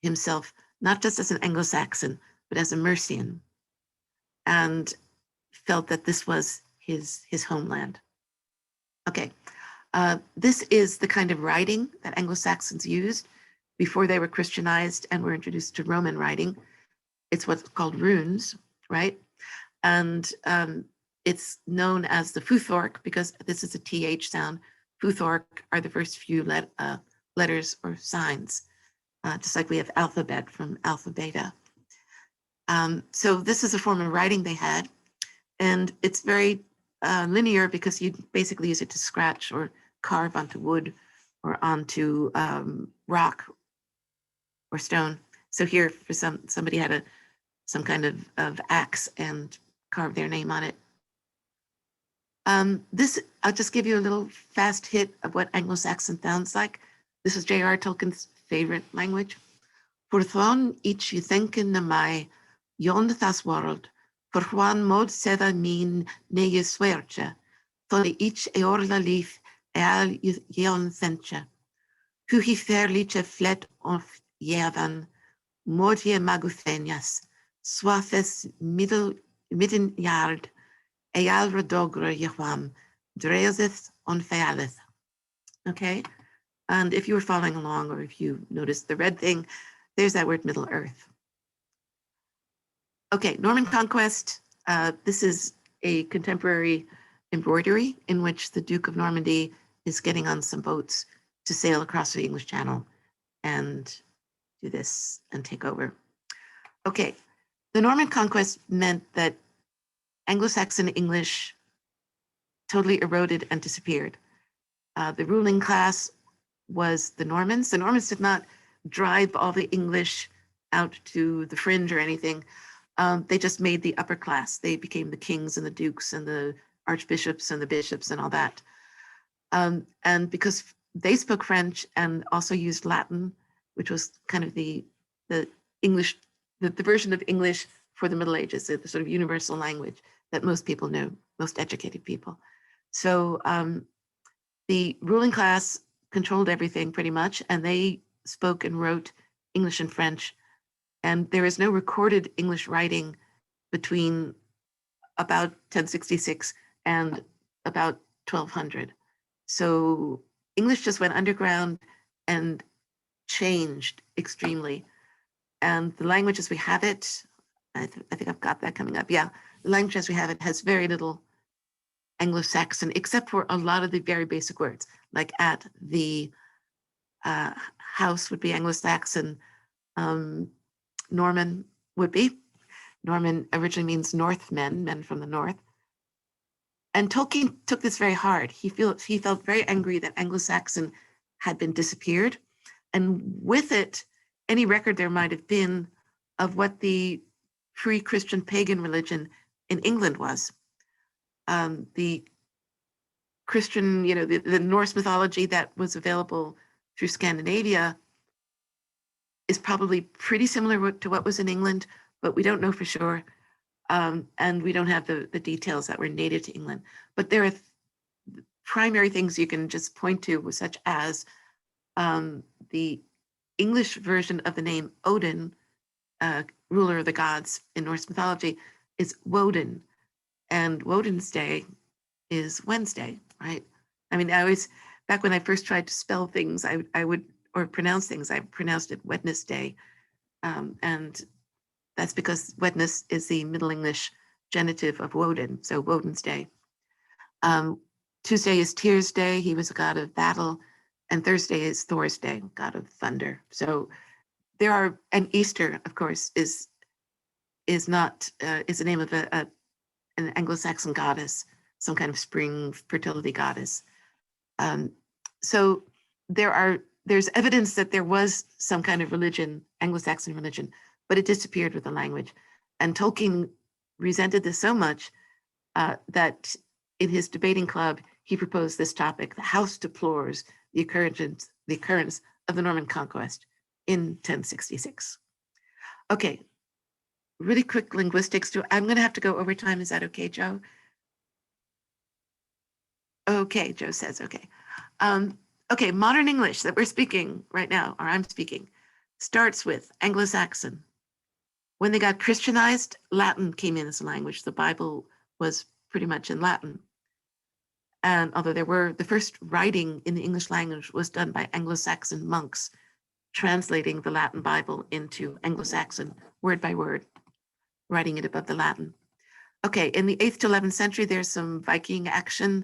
himself, not just as an Anglo-Saxon, but as a Mercian, and felt that this was his homeland. Okay, this is the kind of writing that Anglo-Saxons used before they were Christianized and were introduced to Roman writing. It's what's called runes, right? And it's known as the Futhark because this is a TH sound. Futhark are the first few letters or signs, just like we have alphabet from alpha beta. So this is a form of writing they had, and it's very linear because you basically use it to scratch or carve onto wood or onto rock or stone. So here, for somebody had some kind of axe and carved their name on it. This, I'll just give you a little fast hit of what Anglo-Saxon sounds like. This is JRR Tolkien's favorite language. For thon each you thinken na mai, yon thas world, for one mod seda mean ne you swearche, thon each eorla leaf eal yon senche. Who he fairliche fled of Yevan, modie maguthenias, swathes midden yard, eal rodogra yehwam, dreazeth on fealeth. Okay, and if you were following along, or if you noticed the red thing, there's that word Middle Earth. Okay, Norman Conquest. This is a contemporary embroidery in which the Duke of Normandy is getting on some boats to sail across the English Channel and do this and take over. Okay, the Norman Conquest meant that Anglo-Saxon English totally eroded and disappeared. The ruling class was the Normans. The Normans did not drive all the English out to the fringe or anything. They just made the upper class. They became the kings and the dukes and the archbishops and the bishops and all that. And because they spoke French and also used Latin, which was kind of the English, the version of English for the Middle Ages, the sort of universal language that most people knew, most educated people. So the ruling class controlled everything pretty much, and they spoke and wrote English and French. And there is no recorded English writing between about 1066 and about 1200. So English just went underground and changed extremely. And the language as we have it, I think I've got that coming up. Yeah, the language as we have it has very little Anglo-Saxon, except for a lot of the very basic words, like at the house would be Anglo-Saxon, Norman would be. Norman originally means Northmen, men from the north. And Tolkien took this very hard. He felt very angry that Anglo-Saxon had been disappeared. And with it, any record there might have been of what the pre-Christian pagan religion in England was. The Christian, the Norse mythology that was available through Scandinavia is probably pretty similar to what was in England, but we don't know for sure. And we don't have the details that were native to England. But there are primary things you can just point to, such as the English version of the name Odin, ruler of the gods in Norse mythology, is Woden. And Woden's day is Wednesday, right? I mean, back when I first tried to spell things, or pronounce things, I pronounced it Wednesday. And that's because Wednes is the Middle English genitive of Woden, so Woden's day. Tuesday is Tyr's day. He was a god of battle. And Thursday is Thor's day, god of thunder. So and Easter, of course, is the name of an Anglo-Saxon goddess, some kind of spring fertility goddess. So there's evidence that there was some kind of religion, Anglo-Saxon religion, but it disappeared with the language. And Tolkien resented this so much that in his debating club, he proposed this topic: the House deplores the occurrence of the Norman conquest in 1066. Okay, really quick linguistics. I'm going to have to go over time. Is that okay, Joe? Okay, Joe says okay. Okay, modern English that we're speaking right now, or I'm speaking, starts with Anglo-Saxon. When they got Christianized, Latin came in as a language. The Bible was pretty much in Latin. And although the first writing in the English language was done by Anglo-Saxon monks, translating the Latin Bible into Anglo-Saxon, word by word, writing it above the Latin. Okay, in the 8th to 11th century, there's some Viking action,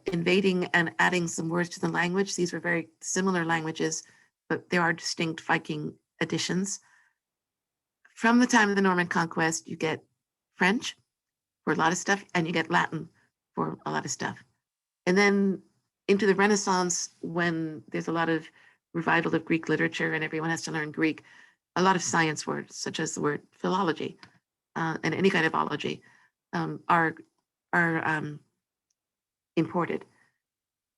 invading and adding some words to the language. These were very similar languages, but there are distinct Viking additions. From the time of the Norman conquest, you get French for a lot of stuff, and you get Latin for a lot of stuff. And then into the Renaissance, when there's a lot of revival of Greek literature and everyone has to learn Greek, a lot of science words, such as the word philology and any kind of ology, are imported,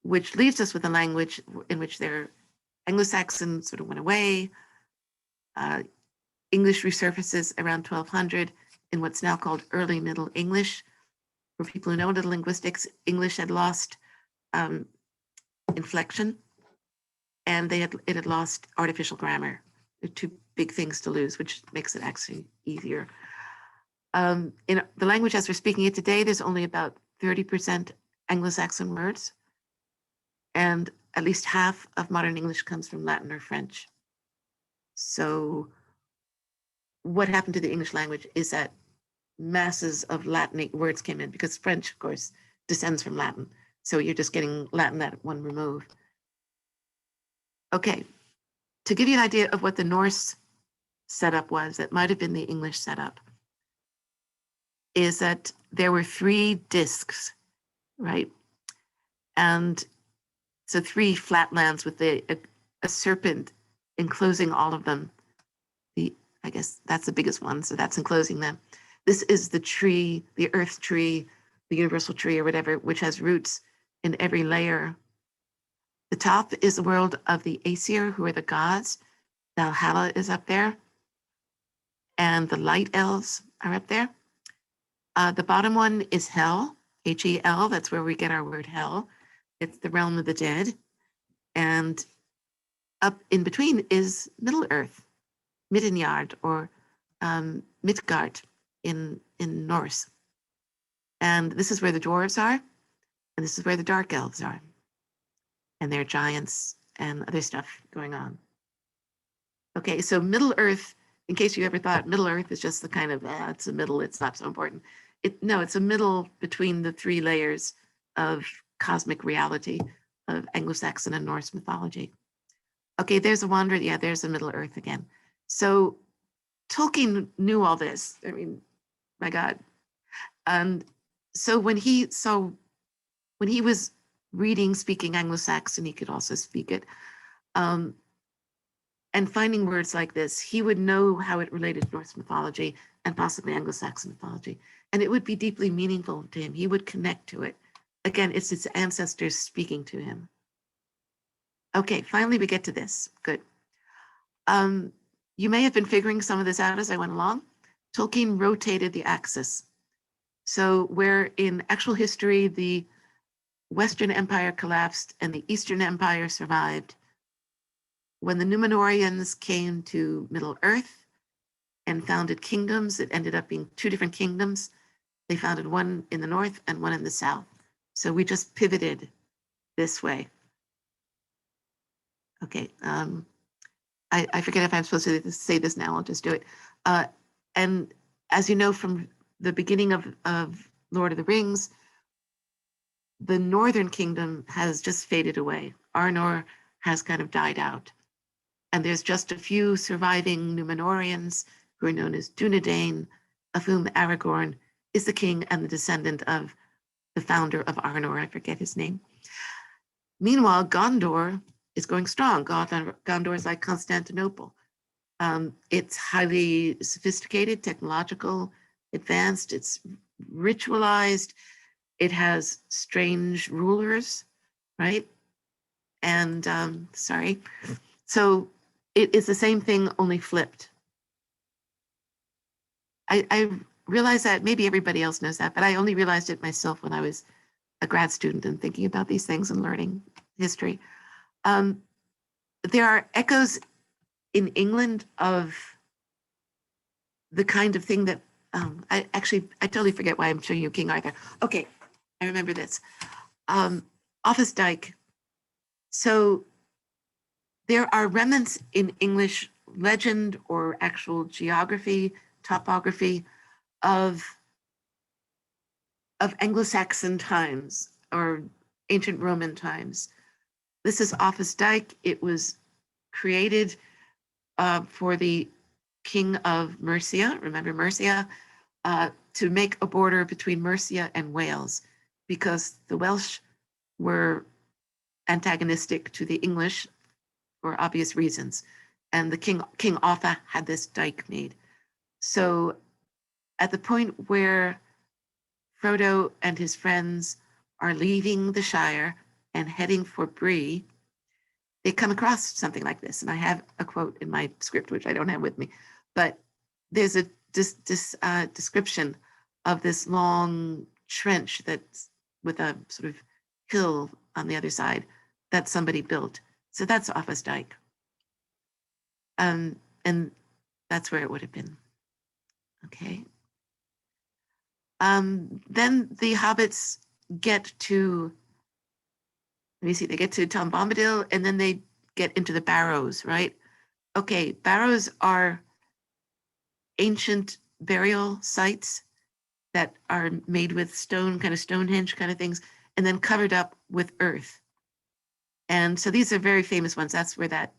which leaves us with a language in which their Anglo-Saxon sort of went away. English resurfaces around 1200 in what's now called Early Middle English. For people who know a little linguistics, English had lost inflection, and it had lost artificial grammar. They're two big things to lose, which makes it actually easier. In the language as we're speaking it today, there's only about 30% Anglo-Saxon words, and at least half of modern English comes from Latin or French. So what happened to the English language is that masses of Latin words came in, because French, of course, descends from Latin. So you're just getting Latin at one remove. Okay, to give you an idea of what the Norse setup was, that might have been the English setup, is that there were 3 discs, right? And so 3 flat lands with a serpent enclosing all of them. I guess that's the biggest one, so that's enclosing them. This is the tree, the earth tree, the universal tree or whatever, which has roots in every layer. The top is the world of the Aesir, who are the gods. Valhalla is up there. And the light elves are up there. The bottom one is Hell, H-E-L, that's where we get our word hell. It's the realm of the dead. And up in between is Middle Earth, Middenjard, or Midgard in Norse. And this is where the dwarves are, and this is where the dark elves are. And there are giants and other stuff going on. Okay, so Middle Earth, in case you ever thought Middle Earth is just the kind of, it's a middle, it's not so important. No, it's a middle between the three layers of cosmic reality of Anglo-Saxon and Norse mythology. Okay, there's a wanderer. Yeah, there's a Middle Earth again. So Tolkien knew all this. I mean, my God. And so when he was reading, speaking Anglo-Saxon, he could also speak it. And finding words like this, he would know how it related to Norse mythology and possibly Anglo-Saxon mythology. And it would be deeply meaningful to him. He would connect to it. Again, it's his ancestors speaking to him. Okay, finally we get to this. Good. You may have been figuring some of this out as I went along. Tolkien rotated the axis. So where in actual history, the Western Empire collapsed and the Eastern Empire survived, when the Númenóreans came to Middle Earth and founded kingdoms, it ended up being two different kingdoms. They founded one in the north and one in the south. So we just pivoted this way. Okay, I forget if I'm supposed to say this now, I'll just do it. And as you know from the beginning of Lord of the Rings, the northern kingdom has just faded away. Arnor has kind of died out. And there's just a few surviving Númenóreans who are known as Dúnedain, of whom Aragorn is the king and the descendant of the founder of Arnor. I forget his name. Meanwhile, Gondor is going strong. Gondor is like Constantinople. It's highly sophisticated, technological, advanced. It's ritualized. It has strange rulers, right? And so it is the same thing, only flipped. I realize that maybe everybody else knows that, but I only realized it myself when I was a grad student and thinking about these things and learning history. There are echoes in England of the kind of thing that, I totally forget why I'm showing you King Arthur. Okay, I remember this. Offa's Dyke. So there are remnants in English legend or actual geography, topography of Anglo-Saxon times or ancient Roman times. This is Offa's Dyke. It was created for the king of Mercia, remember Mercia, to make a border between Mercia and Wales, because the Welsh were antagonistic to the English for obvious reasons. And the King Offa had this dike made. So at the point where Frodo and his friends are leaving the Shire and heading for Bree, they come across something like this. And I have a quote in my script, which I don't have with me, but there's a description of this long trench that's with a sort of hill on the other side that somebody built. So that's Offa's Dyke. And that's where it would have been. Okay. Then the hobbits get to, let me see, they get to Tom Bombadil and then they get into the Barrows, right? Okay, Barrows are ancient burial sites that are made with stone, kind of Stonehenge kind of things, and then covered up with earth. And so these are very famous ones. That's where that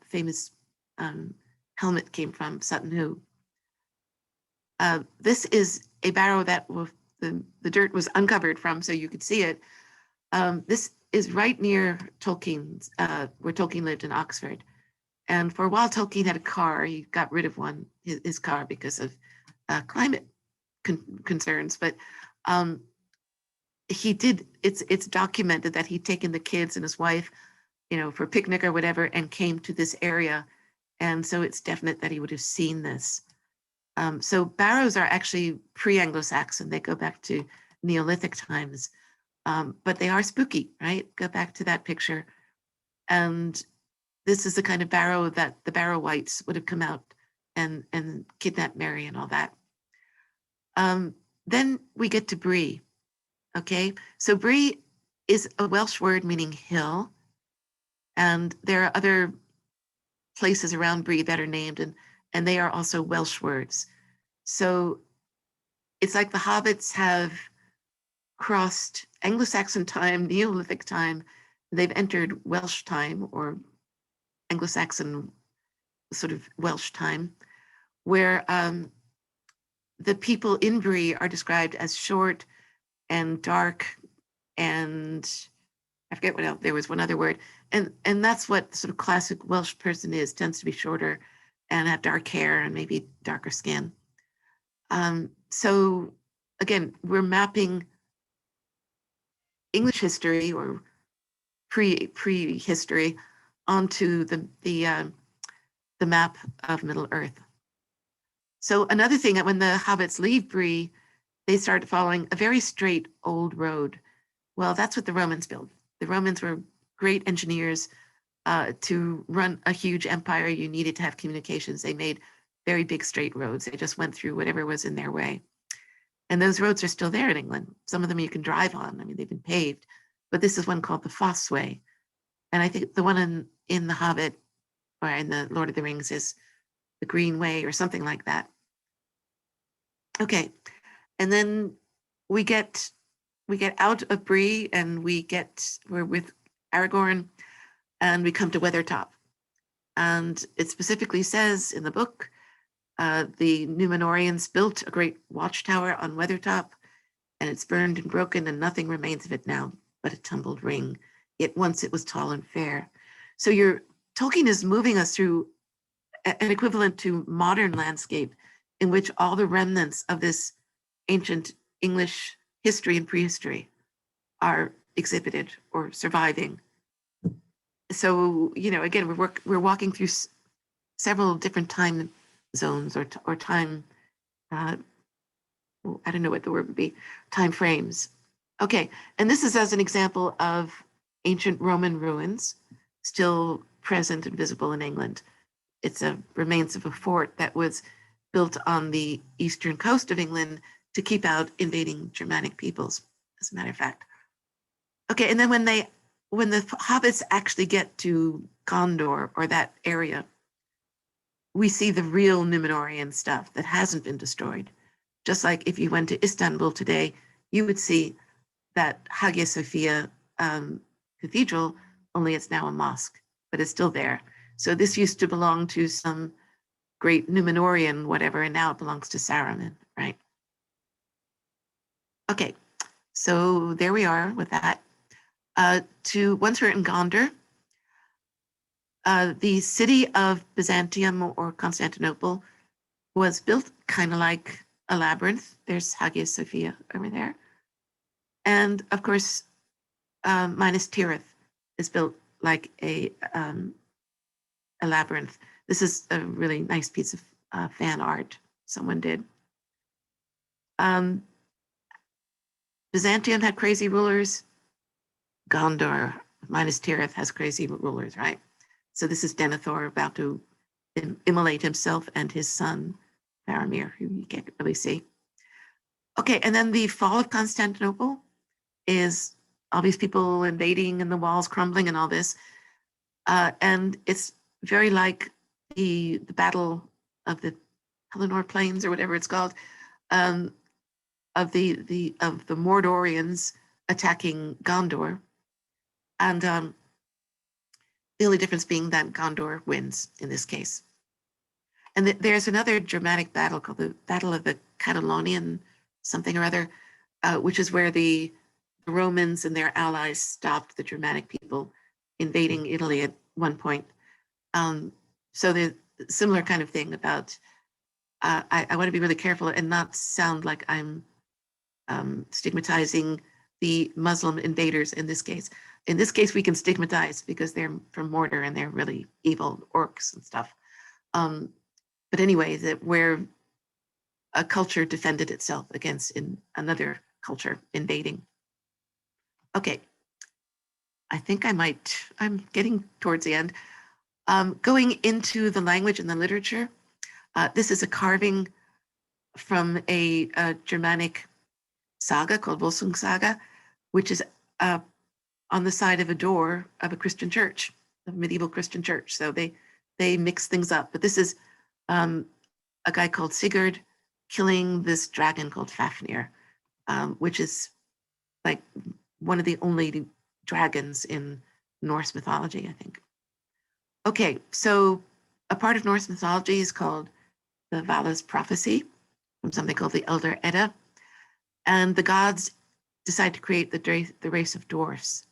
famous helmet came from, Sutton Hoo. This is a barrow that the dirt was uncovered from, so you could see it. This is right near Tolkien's, where Tolkien lived in Oxford. And for a while, Tolkien had a car. He got rid of his car because of climate concerns. But he did, it's documented that he'd taken the kids and his wife, for a picnic or whatever, and came to this area. And so it's definite that he would have seen this. So barrows are actually pre-Anglo-Saxon. They go back to Neolithic times, but they are spooky, right? Go back to that picture. And this is the kind of barrow that the Barrow Wights would have come out and kidnapped Mary and all that. Then we get to Bree, okay? So Bree is a Welsh word meaning hill. And there are other places around Bree that are named, and they are also Welsh words. So it's like the hobbits have crossed Anglo-Saxon time, Neolithic time. They've entered Welsh time, or Anglo-Saxon sort of Welsh time, where the people in Bree are described as short and dark, and I forget what else, there was one other word. And that's what sort of classic Welsh person is, tends to be shorter and have dark hair and maybe darker skin. So again, we're mapping English history or pre-history onto the map of Middle Earth. So another thing, when the hobbits leave Bree, they start following a very straight old road. Well, that's what the Romans built. The Romans were great engineers. To run a huge empire, you needed to have communications. They made very big straight roads. They just went through whatever was in their way. And those roads are still there in England. Some of them you can drive on. I mean, they've been paved, but this is one called the Foss Way. And I think the one in The Hobbit or in the Lord of the Rings is the Green Way or something like that. Okay, and then we get out of Bree and we're with Aragorn, and we come to Weathertop. And it specifically says in the book, the Númenóreans built a great watchtower on Weathertop, and it's burned and broken, and nothing remains of it now but a tumbled ring. Yet once it was tall and fair. So Tolkien is moving us through an equivalent to modern landscape in which all the remnants of this ancient English history and prehistory are exhibited or surviving. So, again, we're walking through several different time zones or time, I don't know what the word would be, time frames. Okay, and this is as an example of ancient Roman ruins still present and visible in England. It's remains of a fort that was built on the eastern coast of England to keep out invading Germanic peoples, as a matter of fact. Okay, and then when the hobbits actually get to Gondor or that area, we see the real Númenórean stuff that hasn't been destroyed. Just like if you went to Istanbul today, you would see that Hagia Sophia cathedral, only it's now a mosque, but it's still there. So this used to belong to some great Númenórean whatever, and now it belongs to Saruman, right? Okay, so there we are with that. Once we're in Gondor, the city of Byzantium or Constantinople was built kind of like a labyrinth. There's Hagia Sophia over there. And of course, Minas Tirith is built like a labyrinth. This is a really nice piece of fan art someone did. Byzantium had crazy rulers. Gondor, Minas Tirith has crazy rulers, right? So this is Denethor about to immolate himself and his son, Faramir, who you can't really see. Okay, and then the fall of Constantinople is all these people invading and the walls crumbling and all this. And it's very like the Battle of the Pelennor Plains or whatever it's called, of the Mordorians attacking Gondor. And the only difference being that Gondor wins in this case. And there's another dramatic battle called the Battle of the Catalonian something or other, which is where the Romans and their allies stopped the Germanic people invading Italy at one point. So the similar kind of thing about, I want to be really careful and not sound like I'm stigmatizing the Muslim invaders in this case. In this case, we can stigmatize because they're from Mordor and they're really evil orcs and stuff. But anyway, where a culture defended itself against another culture invading. Okay, I think I'm getting towards the end. Going into the language and the literature, this is a carving from a Germanic saga called Volsung Saga, which is on the side of a door of a Christian church, a medieval Christian church. So they they mix things up. But this is a guy called Sigurd killing this dragon called Fafnir, which is like one of the only dragons in Norse mythology, I think. Okay, so a part of Norse mythology is called the Vala's prophecy, from something called the Elder Edda. And the gods decide to create the race of dwarfs.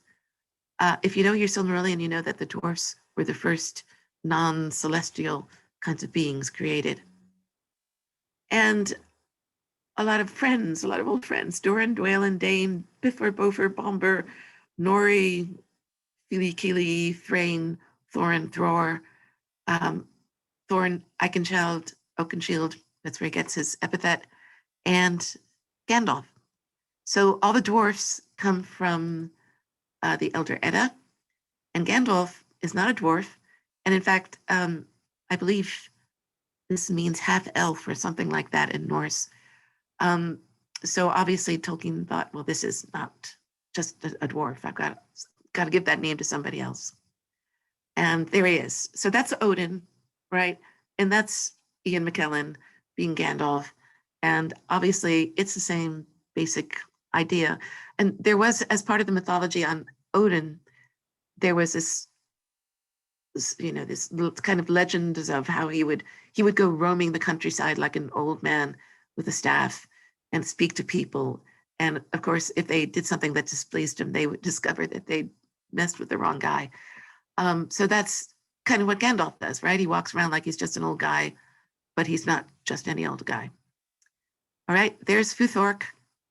If you know your Silmarillion, you know that the dwarfs were the first non-celestial kinds of beings created. And a lot of old friends, Doran, Dwalin, Dane, Bifur, Bofur, Bomber, Nori, Fili, Kili, Thrain, Thorin, Thror, Thorin, Oakenshield, that's where he gets his epithet, and Gandalf. So all the dwarfs come from the Elder Edda, and Gandalf is not a dwarf. And in fact, I believe this means half elf or something like that in Norse. So obviously Tolkien thought, well, this is not just a dwarf. I've got to give that name to somebody else. And there he is. So that's Odin, right? And that's Ian McKellen being Gandalf. And obviously it's the same basic idea. And there was, as part of the mythology on Odin, there was this kind of legends of how he would go roaming the countryside like an old man with a staff and speak to people. And of course, if they did something that displeased him, they would discover that they messed with the wrong guy. So that's kind of what Gandalf does, right? He walks around like he's just an old guy, but he's not just any old guy. All right, there's Futhark.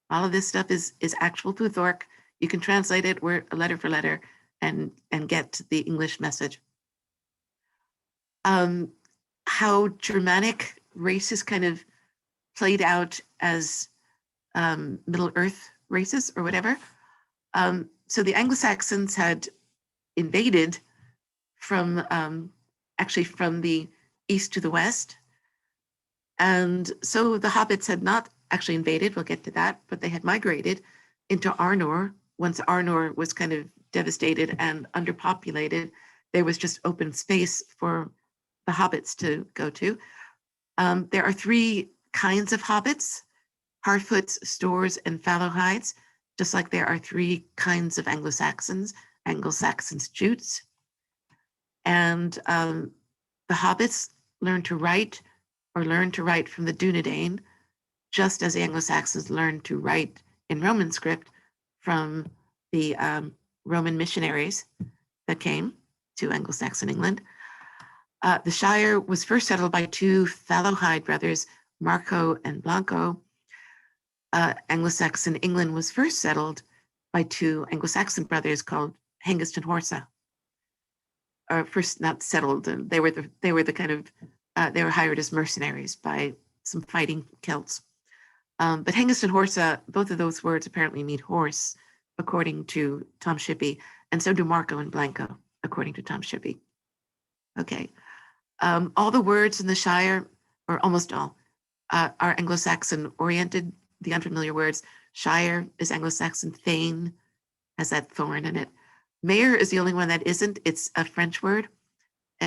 All of this stuff is actual Futhark. You can translate it letter for letter and get the English message. How Germanic races kind of played out as Middle Earth races or whatever. So the Anglo-Saxons had invaded from the east to the west. And so the hobbits had not actually invaded, we'll get to that, but they had migrated into Arnor. Once Arnor was kind of devastated and underpopulated, there was just open space for the hobbits to go to. There are three kinds of hobbits: Harfoots, Stores, and Fallowhides, just like there are three kinds of Anglo-Saxons: Anglo-Saxons, Jutes. And the hobbits learned to write from the Dunedain, just as the Anglo-Saxons learned to write in Roman script from the Roman missionaries that came to Anglo-Saxon England. The Shire was first settled by two Fallowhide brothers, Marco and Blanco. Anglo-Saxon England was first settled by two Anglo-Saxon brothers called Hengist and Horsa. Or first not settled, they were hired as mercenaries by some fighting Celts. But Hengist and Horsa, both of those words apparently mean horse, according to Tom Shippey, and so do Marco and Blanco, according to Tom Shippey. Okay. All the words in the Shire, or almost all, are Anglo-Saxon oriented. The unfamiliar words: Shire is Anglo-Saxon, Thane has that thorn in it. Mayor is the only one that isn't. It's a French word,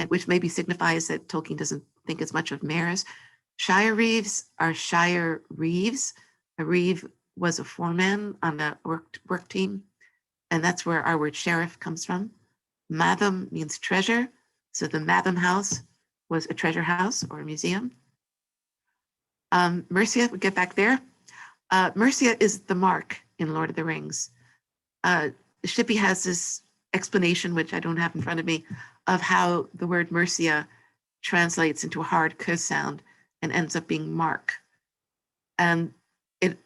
which maybe signifies that Tolkien doesn't think as much of mayors. Shire reeves are shire reeves. A reeve was a foreman on a work team, and that's where our word sheriff comes from. Matham means treasure, so the Matham House was a treasure house or a museum. Mercia, we get back there. Mercia is the mark in Lord of the Rings. Shippey has this explanation, which I don't have in front of me, of how the word Mercia translates into a hard k sound and ends up being mark. And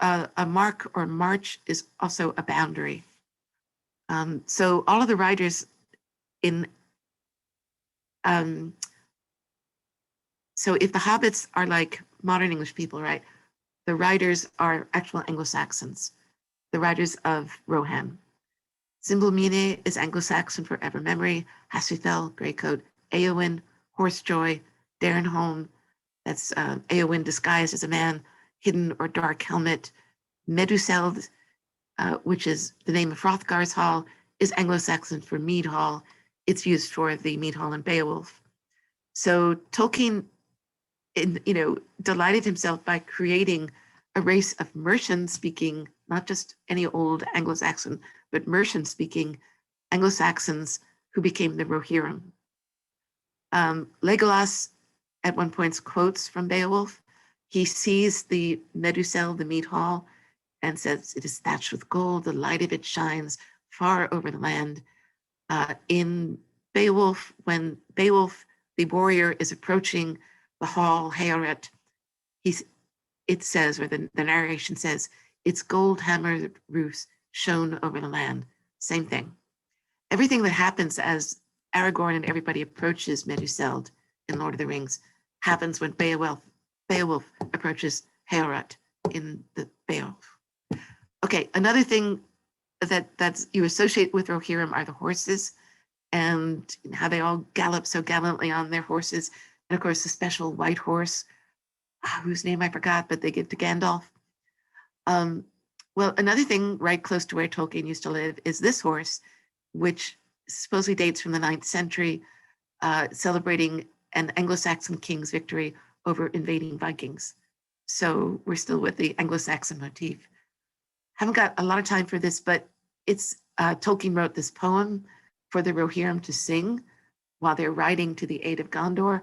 a mark or march is also a boundary. So all of the writers so if the hobbits are like modern English people, right? The writers are actual Anglo-Saxons, the writers of Rohan. Zimbalmine is Anglo-Saxon for ever memory. Haswithel, Greycoat. Eowyn, Horsejoy. Darenholm, that's Eowyn disguised as a man, hidden or dark helmet. Meduseld, which is the name of Hrothgar's hall, is Anglo-Saxon for mead hall. It's used for the mead hall in Beowulf. So Tolkien, delighted himself by creating a race of Mercian-speaking, not just any old Anglo-Saxon, but Mercian-speaking Anglo-Saxons who became the Rohirrim. Legolas at one point quotes from Beowulf. He sees the Medusel, the mead hall, and says, "It is thatched with gold, the light of it shines far over the land." In Beowulf, when Beowulf, the warrior, is approaching the hall, Heorot, it says, or the narration says, "Its gold hammered roofs shone over the land." Same thing. Everything that happens as Aragorn and everybody approaches Meduseld in Lord of the Rings happens when Beowulf approaches Heorot in the Beowulf. Okay, another thing that you associate with Rohirrim are the horses and how they all gallop so gallantly on their horses. And of course, the special white horse, whose name I forgot, but they give to Gandalf. Well, another thing right close to where Tolkien used to live is this horse, which supposedly dates from the 9th century, celebrating an Anglo-Saxon king's victory over invading Vikings. So we're still with the Anglo-Saxon motif. Haven't got a lot of time for this, but it's Tolkien wrote this poem for the Rohirrim to sing while they're riding to the aid of Gondor.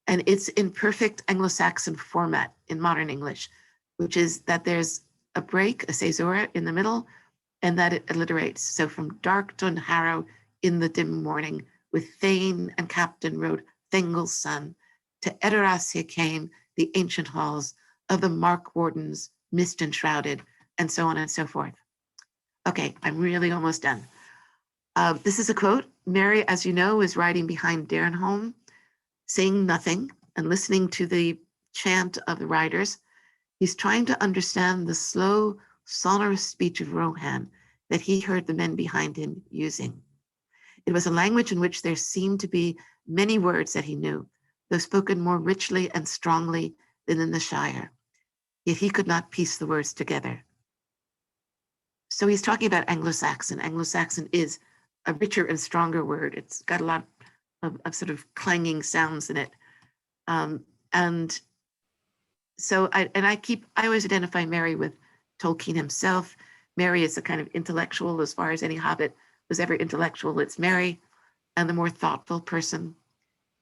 And it's in perfect Anglo-Saxon format in modern English, which is that there's a break, a caesura in the middle, and that it alliterates. So from dark Dun Harrow in the dim morning, with Thane and Captain rode Thingol's son, to Edorasia came the ancient halls of the Mark Wardens, mist enshrouded, and so on and so forth. Okay, I'm really almost done. This is a quote. Merry, as you know, is riding behind Derenholm, saying nothing and listening to the chant of the riders. He's trying to understand the slow, sonorous speech of Rohan that he heard the men behind him using. It was a language in which there seemed to be many words that he knew, though spoken more richly and strongly than in the Shire. Yet he could not piece the words together. So he's talking about Anglo-Saxon. Anglo-Saxon is a richer and stronger word. It's got a lot of sort of clanging sounds in it. And so I always identify Merry with Tolkien himself. Merry is a kind of intellectual, as far as any hobbit was ever intellectual, it's Merry, and the more thoughtful person.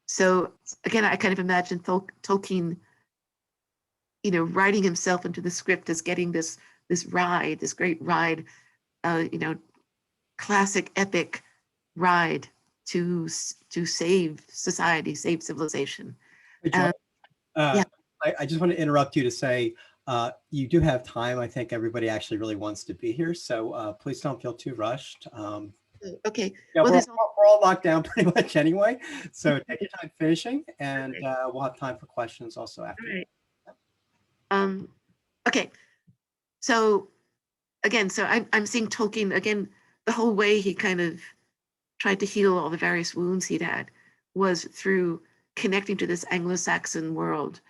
So again, I kind of imagine Tolkien, writing himself into the script as getting this ride, this great ride, classic epic ride to save society, save civilization. Hey, Joy, Yeah. I just want to interrupt you to say you do have time. I think everybody actually really wants to be here, so please don't feel too rushed. Okay. Yeah, Well, we're all locked down pretty much anyway, so take your time finishing, and we'll have time for questions also after. All right. Okay. So again, I'm seeing Tolkien again. The whole way he kind of tried to heal all the various wounds he'd had was through connecting to this Anglo-Saxon world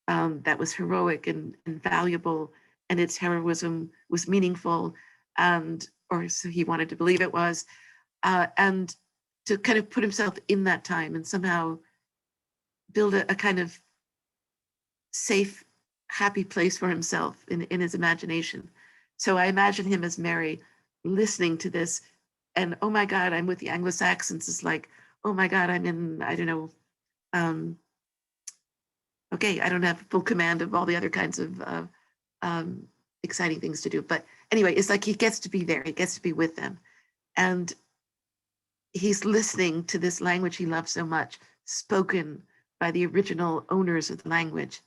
that was heroic and valuable, and its heroism was meaningful, or so he wanted to believe it was, and to kind of put himself in that time and somehow build a kind of safe, happy place for himself in his imagination. So I imagine him as Merry listening to this, and oh my God, I'm with the Anglo-Saxons. It's like, oh my God, I'm in, I don't know, okay, I don't have full command of all the other kinds of exciting things to do. But anyway, it's like he gets to be there, he gets to be with them. And he's listening to this language he loves so much, spoken by the original owners of the language.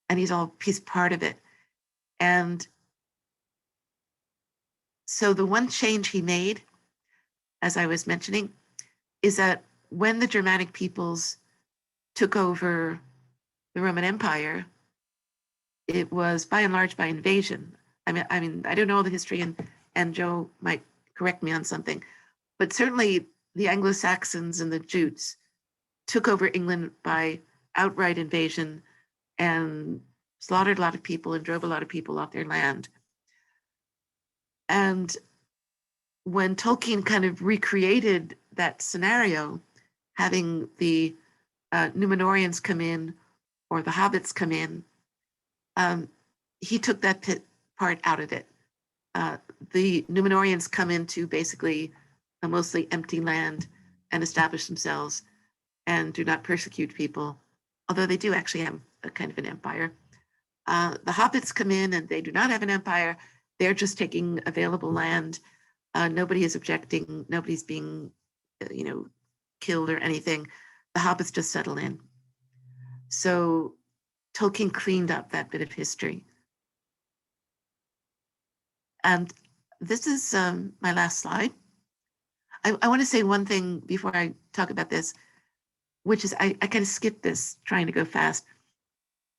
And he's part of it. And so the one change he made, as I was mentioning, is that when the Germanic peoples took over the Roman Empire, it was by and large by invasion. I mean, I don't know all the history, and Joe might correct me on something, but certainly the Anglo-Saxons and the Jutes took over England by outright invasion and slaughtered a lot of people and drove a lot of people off their land. And when Tolkien kind of recreated that scenario, having the Numenorians come in or the hobbits come in, he took that part out of it. The Numenorians come into basically a mostly empty land and establish themselves and do not persecute people, although they do actually have a kind of an empire. The hobbits come in and they do not have an empire. They're just taking available land. Nobody is objecting. Nobody's being, killed or anything. The hobbits just settle in. So Tolkien cleaned up that bit of history. And this is my last slide. I want to say one thing before I talk about this, which is I kind of skipped this trying to go fast.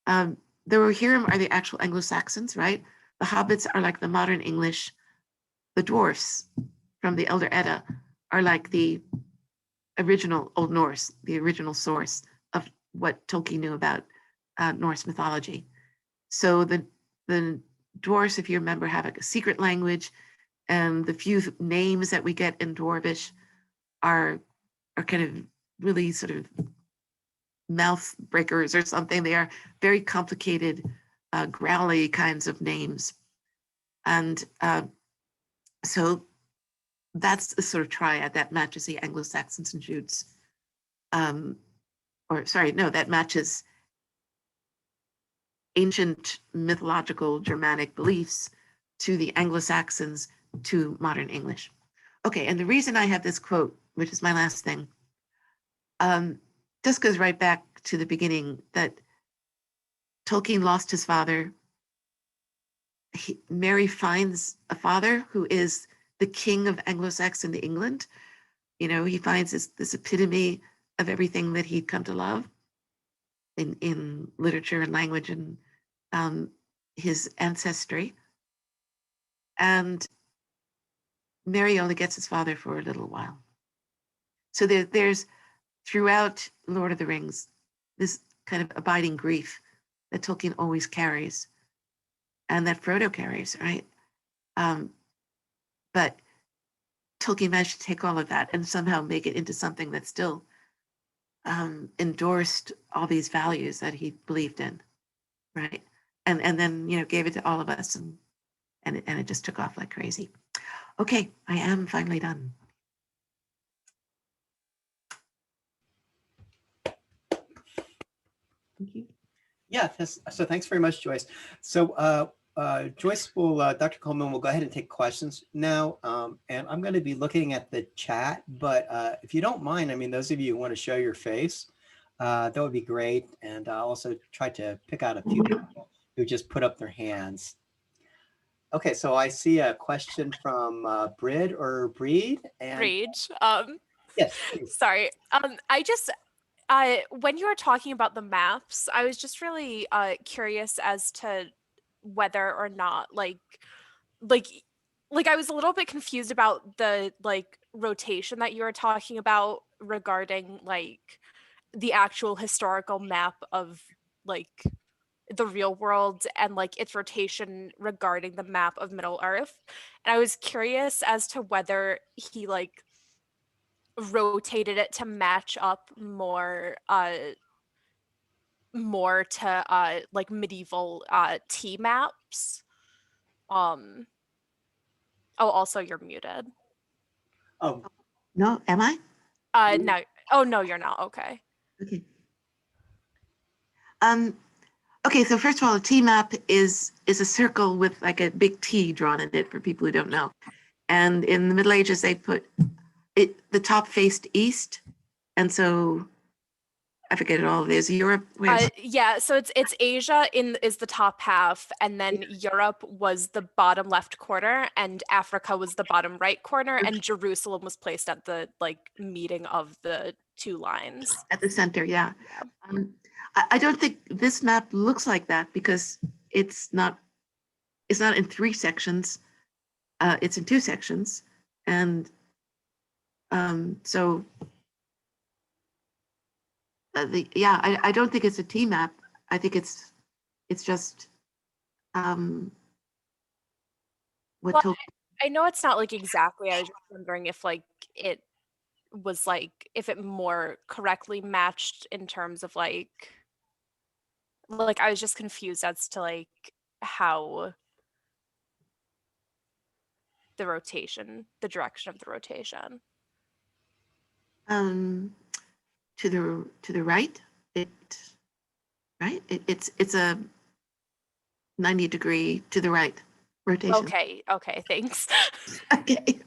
The Rohirrim are the actual Anglo-Saxons, right? The hobbits are like the modern English. The dwarfs from the Elder Edda are like the original Old Norse, the original source of what Tolkien knew about Norse mythology. So the dwarves, if you remember, have like a secret language, and the few names that we get in Dwarvish are kind of really sort of mouth breakers or something. They are very complicated, growly kinds of names. And so that's the sort of triad that matches the Anglo-Saxons and Jutes. That matches ancient mythological Germanic beliefs to the Anglo-Saxons to modern English. Okay, and the reason I have this quote, which is my last thing, just goes right back to the beginning that Tolkien lost his father. Mary finds a father who is the king of Anglo-Saxon England. He finds this epitome of everything that he'd come to love in literature and language and his ancestry. And Mary only gets his father for a little while. So there's throughout Lord of the Rings, this kind of abiding grief that Tolkien always carries and that Frodo carries, right? But Tolkien managed to take all of that and somehow make it into something that still endorsed all these values that he believed in, right? And then, gave it to all of us and it just took off like crazy. Okay, I am finally done. Thank you. Yeah, so thanks very much, Joyce. So Joyce Dr. Coleman will go ahead and take questions now. And I'm going to be looking at the chat, but if you don't mind, those of you who want to show your face, that would be great. And I'll also try to pick out a few people who just put up their hands. Okay, so I see a question from Brid or Breed. And Breed. yes, please. Sorry. When you were talking about the maps, I was just really curious as to whether or not like I was a little bit confused about the rotation that you were talking about regarding the actual historical map of the real world and its rotation regarding the map of Middle Earth. And I was curious as to whether he rotated it to match up more to medieval T maps. Also you're muted. Oh, No, am I? No. Oh no, you're not. Okay. Okay. Okay, so first of all, a T map is a circle with a big T drawn in it for people who don't know. And in the Middle Ages, they put it, the top faced east. And so I forget it all. There's Europe. Yeah, so it's Asia is the top half, and then Europe was the bottom left corner, and Africa was the bottom right corner, and Jerusalem was placed at the meeting of the two lines. At the center, yeah. I don't think this map looks like that because it's not in 3 sections. It's in 2 sections, and so. I don't think it's a T map. I think it's just what. Well, I know it's not exactly. I was just wondering if it was like, if it more correctly matched in terms of like I was just confused as to like how the direction of the rotation. To the right, it's a 90-degree to the right rotation. Okay, thanks. Okay.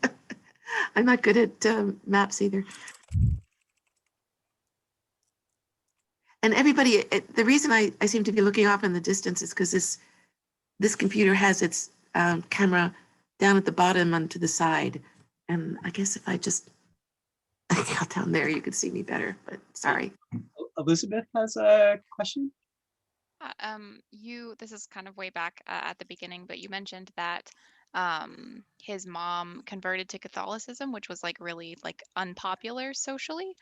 I'm not good at maps either. And everybody, the reason I seem to be looking off in the distance is because this computer has its camera down at the bottom and to the side. And I guess if I just got down there, you could see me better, but sorry. Elizabeth has a question. This is kind of way back at the beginning, but you mentioned that his mom converted to Catholicism, which was like really like unpopular socially.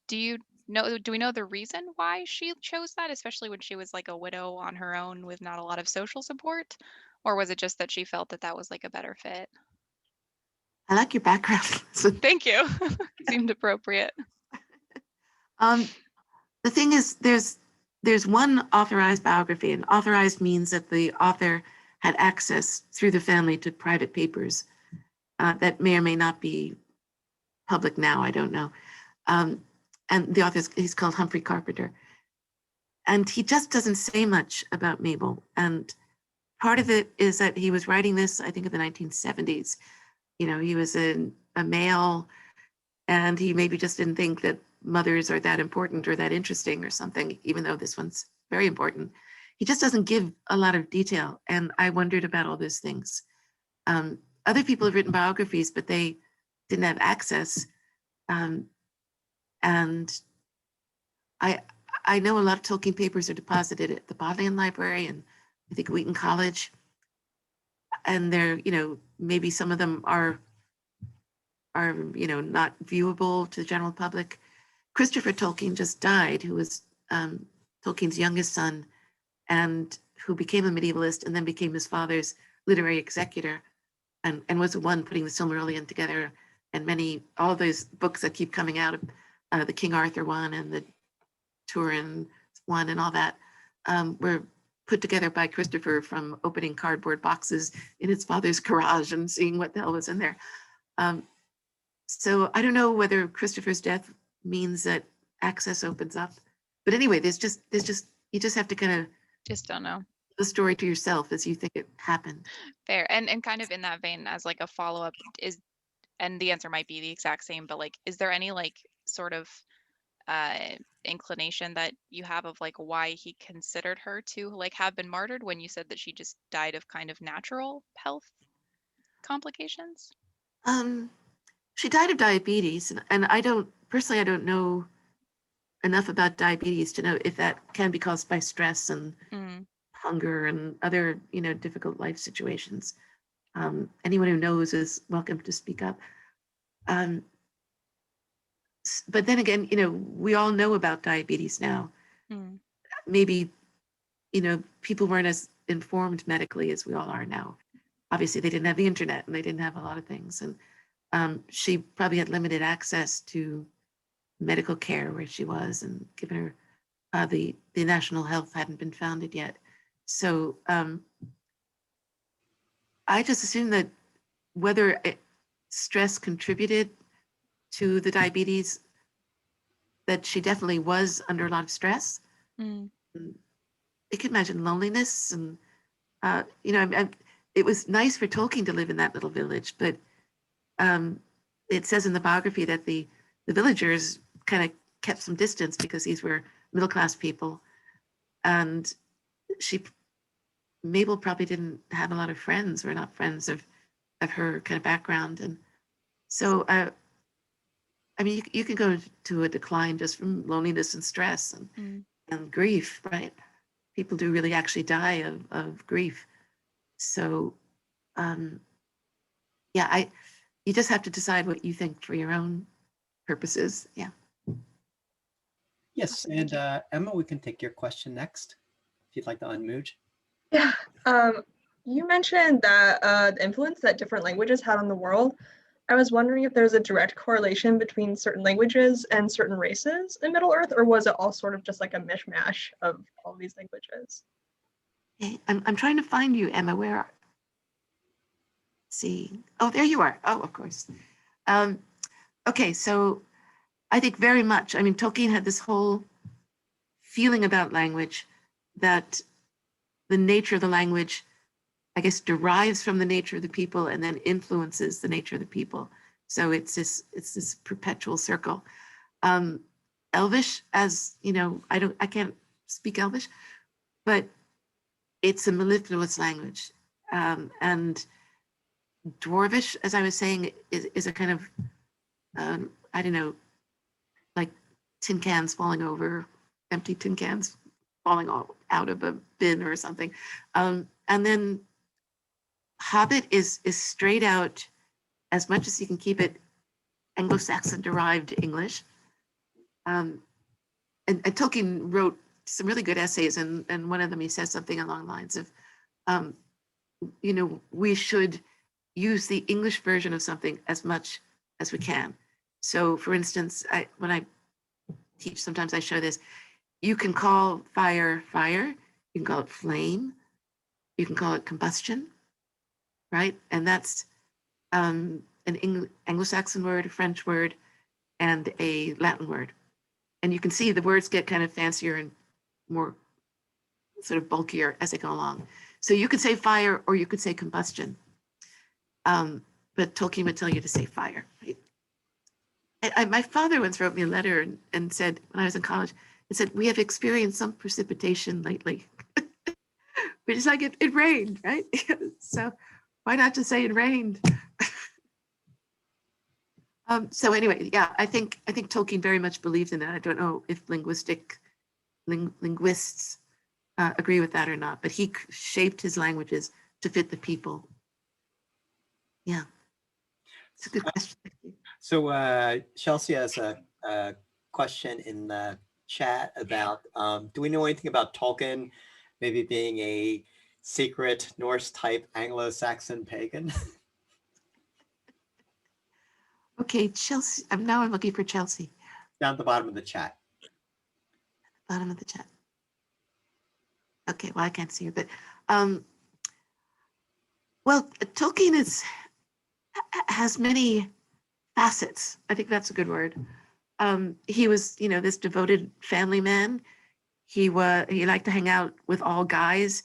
Do we know the reason why she chose that, especially when she was like a widow on her own with not a lot of social support? Or was it just that she felt that that was like a better fit? I like your background. Thank you. Seemed appropriate. The thing is, there's one authorized biography, and authorized means that the author had access through the family to private papers that may or may not be public now, I don't know. And the author, he's called Humphrey Carpenter. And he just doesn't say much about Mabel. And part of it is that he was writing this, I think, in the 1970s. You know, he was a male, and he maybe just didn't think that mothers are that important or that interesting or something, even though this one's very important. He just doesn't give a lot of detail. And I wondered about all those things. Other people have written biographies, but they didn't have access. And I know a lot of Tolkien papers are deposited at the Bodleian Library and I think Wheaton College. And they're, you know, maybe some of them are, you know, not viewable to the general public. Christopher Tolkien just died, who was Tolkien's youngest son and who became a medievalist and then became his father's literary executor and was the one putting the Silmarillion together and all those books that keep coming out, the King Arthur one and the Turin one and all that were put together by Christopher from opening cardboard boxes in his father's garage and seeing what the hell was in there. So I don't know whether Christopher's death means that access opens up. But anyway, there's just you just have to kind of Just don't know. the story to yourself as you think it happened. Fair. And kind of in that vein, as like a follow-up, and the answer might be the exact same, but like, is there any like sort of inclination that you have of like why he considered her to like have been martyred when you said that she just died of kind of natural health complications? She died of diabetes, and I don't know enough about diabetes to know if that can be caused by stress and hunger and other, you know, difficult life situations. Anyone who knows is welcome to speak up. But then again, you know, we all know about diabetes now. Maybe, you know, people weren't as informed medically as we all are now. Obviously, they didn't have the internet and they didn't have a lot of things. And she probably had limited access to medical care where she was, and given her, the national health hadn't been founded yet. So I just assume that whether stress contributed to the diabetes, that she definitely was under a lot of stress. I could imagine loneliness and, you know, it was nice for Tolkien to live in that little village, but it says in the biography that the villagers kind of kept some distance because these were middle-class people. And Mabel probably didn't have a lot of friends, or not friends of her kind of background. And so, I mean, you can go to a decline just from loneliness and stress and grief, right? People do really actually die of grief. So, yeah, you just have to decide what you think for your own purposes. Yeah. Yes, and Emma, we can take your question next, if you'd like to unmute. Yeah, you mentioned that the influence that different languages had on the world. I was wondering if there's a direct correlation between certain languages and certain races in Middle Earth, or was it all sort of just like a mishmash of all these languages? Hey, I'm trying to find you, Emma. Where are? See. Oh, there you are. Oh, of course. Okay, so I think very much. I mean, Tolkien had this whole feeling about language that the nature of the language, I guess, derives from the nature of the people and then influences the nature of the people. So it's this perpetual circle. Elvish, as you know, I can't speak Elvish, but it's a mellifluous language. And Dwarvish, as I was saying, is a kind of, I don't know, like tin cans falling over, empty tin cans falling out of a bin or something. And then Hobbit is straight out, as much as you can keep it, Anglo-Saxon derived English. And Tolkien wrote some really good essays, and one of them he says something along the lines of, we should use the English version of something as much as we can. So for instance, when I teach, sometimes I show this. You can call fire, fire. You can call it flame. You can call it combustion, right? And that's an Anglo-Saxon word, a French word, and a Latin word. And you can see the words get kind of fancier and more sort of bulkier as they go along. So you could say fire or you could say combustion. But Tolkien would tell you to say fire. Right? My father once wrote me a letter and said, when I was in college, it said, we have experienced some precipitation lately. Which is like it rained, right? So why not just say it rained? So anyway, yeah, I think Tolkien very much believed in that. I don't know if linguists agree with that or not, but he shaped his languages to fit the people. Yeah, it's a good question. So Chelsea has a question in the chat about, do we know anything about Tolkien maybe being a secret Norse type Anglo-Saxon pagan? Okay, Chelsea, now I'm looking for Chelsea. Down at the bottom of the chat. Bottom of the chat. Okay, well, I can't see her, but well, Tolkien has many facets. I think that's a good word. He was, this devoted family man. He liked to hang out with all guys.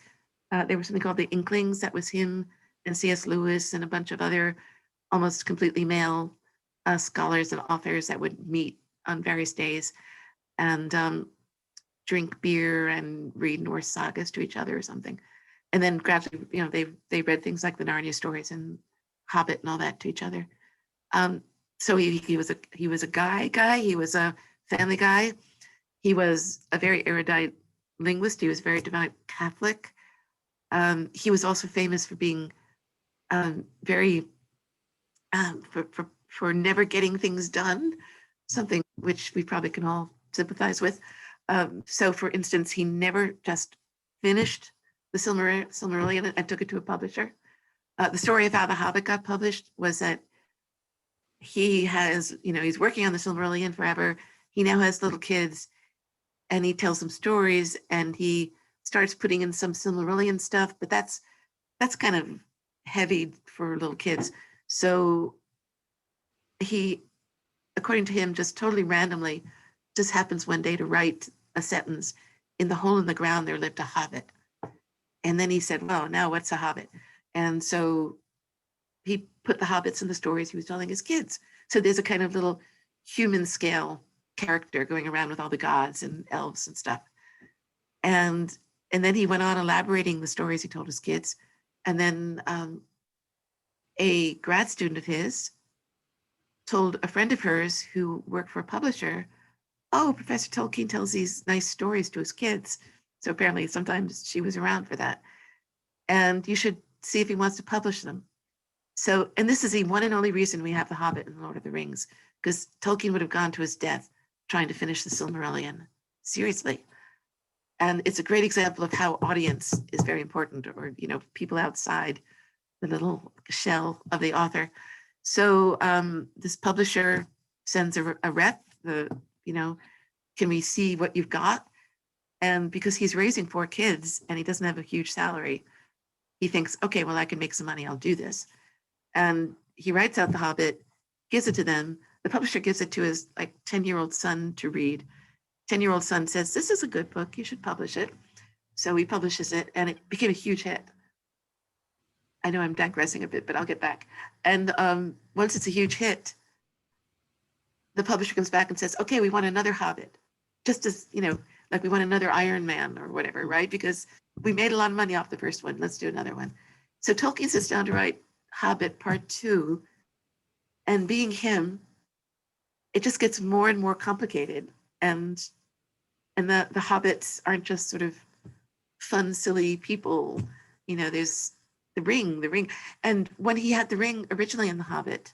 There was something called the Inklings. That was him and C.S. Lewis and a bunch of other almost completely male scholars and authors that would meet on various days and drink beer and read Norse sagas to each other or something. And then gradually, they read things like the Narnia stories and Hobbit and all that to each other. So he was a guy. He was a family guy. He was a very erudite linguist. He was very devout Catholic. He was also famous for being very for never getting things done, something which we probably can all sympathize with. So, for instance, he never just finished the Silmarillion and took it to a publisher. The story of how The Hobbit got published was that he has, he's working on the Silmarillion forever. He now has little kids, and he tells them stories, and he starts putting in some Silmarillion stuff, but that's kind of heavy for little kids. So he, according to him, just totally randomly, just happens one day to write a sentence, in the hole in the ground there lived a hobbit. And then he said, well, now what's a hobbit? And so he put the hobbits in the stories he was telling his kids. So there's a kind of little human scale character going around with all the gods and elves and stuff. And then he went on elaborating the stories he told his kids. And then a grad student of his told a friend of hers who worked for a publisher, oh, Professor Tolkien tells these nice stories to his kids. So apparently sometimes she was around for that. And you should see if he wants to publish them. So, and this is the one and only reason we have The Hobbit and Lord of the Rings, because Tolkien would have gone to his death trying to finish the Silmarillion. Seriously. And it's a great example of how audience is very important, or, people outside the little shell of the author. So this publisher sends a rep, can we see what you've got? And because he's raising 4 kids and he doesn't have a huge salary, he thinks, okay, well, I can make some money, I'll do this. And he writes out The Hobbit, gives it to them. The publisher gives it to his 10-year-old son to read. 10-year-old son says, this is a good book, you should publish it. So he publishes it and it became a huge hit. I know I'm digressing a bit, but I'll get back. And once it's a huge hit, the publisher comes back and says, okay, we want another Hobbit. Just as, we want another Iron Man or whatever, right? Because we made a lot of money off the first one, let's do another one. So Tolkien sits down to write Hobbit Part 2, and being him, it just gets more and more complicated. And the hobbits aren't just sort of fun, silly people. There's the ring. And when he had the ring originally in The Hobbit,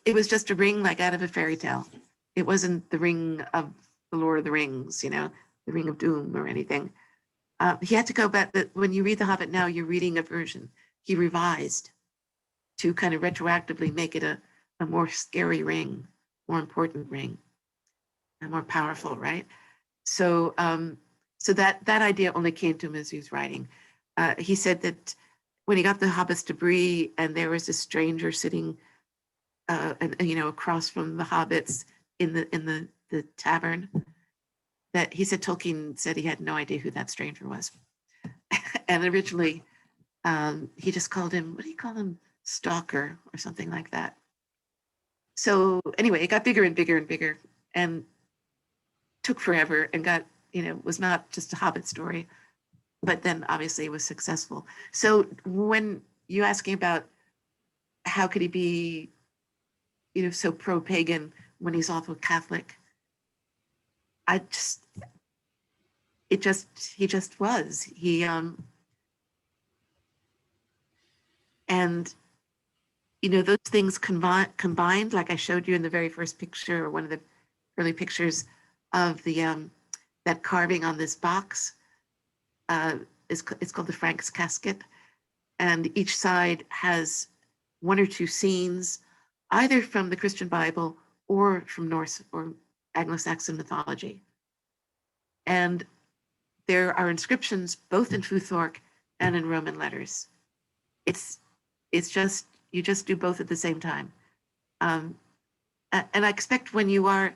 it was just a ring out of a fairy tale. It wasn't the ring of the Lord of the Rings, the Ring of Doom or anything. He had to go back. When you read The Hobbit now, you're reading a version he revised to kind of retroactively make it a more scary ring, more important ring, and more powerful, right? So that idea only came to him as he was writing. He said that when he got the hobbits to Bree, and there was a stranger sitting, across from the hobbits in the tavern, that he said Tolkien said he had no idea who that stranger was, and originally he just called him, what do you call him, Stalker or something like that. So anyway, it got bigger and bigger and bigger, and took forever, and got, was not just a Hobbit story, but then obviously it was successful. So when you asking about how could he be, so pro-pagan when he's also Catholic, he just was. And those things combined, like I showed you in the very first picture, or one of the early pictures of the that carving on this box, it's called the Frank's Casket, and each side has 1 or 2 scenes, either from the Christian Bible or from Norse or Anglo-Saxon mythology. And there are inscriptions both in Futhark and in Roman letters. It's just, you just do both at the same time. And I expect when you are,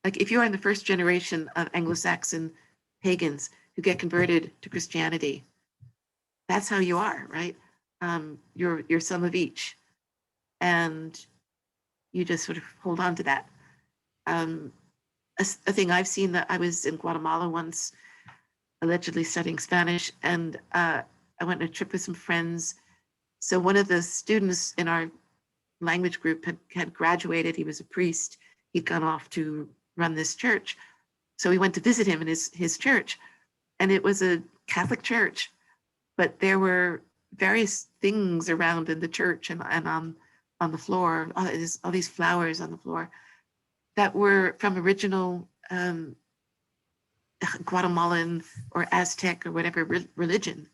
if you are in the first generation of Anglo-Saxon pagans who get converted to Christianity, that's how you are, right? You're some of each, and you just sort of hold on to that. A thing I've seen, that I was in Guatemala once, allegedly studying Spanish, and I went on a trip with some friends. So one of the students in our language group had graduated. He was a priest. He'd gone off to run this church. So we went to visit him in his church, and it was a Catholic church, but there were various things around in the church and on the floor, all these flowers on the floor that were from original Guatemalan or Aztec or whatever religion.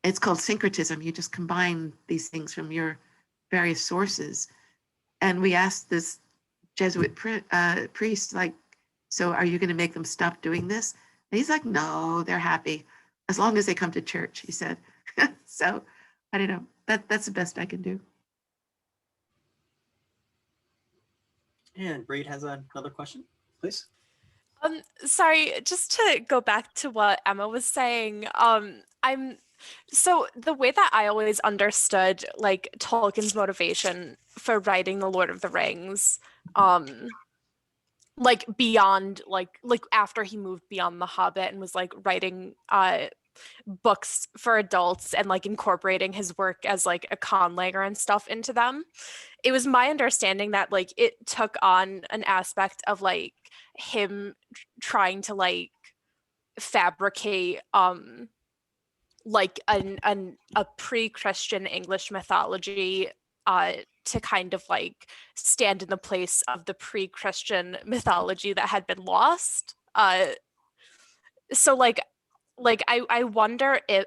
It's called syncretism. You just combine these things from your various sources. And we asked this Jesuit priest, so are you going to make them stop doing this? And he's like, no, they're happy as long as they come to church, he said. So I don't know, that's the best I can do. And Braid has another question, please. Sorry, just to go back to what Emma was saying, so the way that I always understood Tolkien's motivation for writing The Lord of the Rings, beyond after he moved beyond The Hobbit and was writing books for adults and incorporating his work as a conlanger and stuff into them, it was my understanding that it took on an aspect of him trying to fabricate a pre-Christian English mythology to kind of stand in the place of the pre-Christian mythology that had been lost. So I wonder if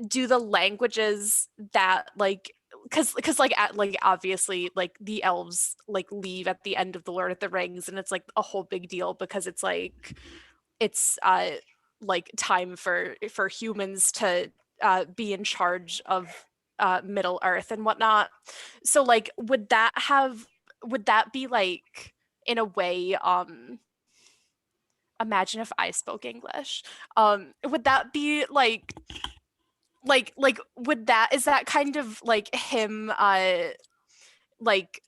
do the languages that because like obviously like the elves like leave at the end of the Lord of the Rings, and it's like a whole big deal because it's like it's like time for humans to be in charge of Middle Earth and whatnot. So like would that be like in a way imagine if I spoke English, would that be like would that is that kind of like him like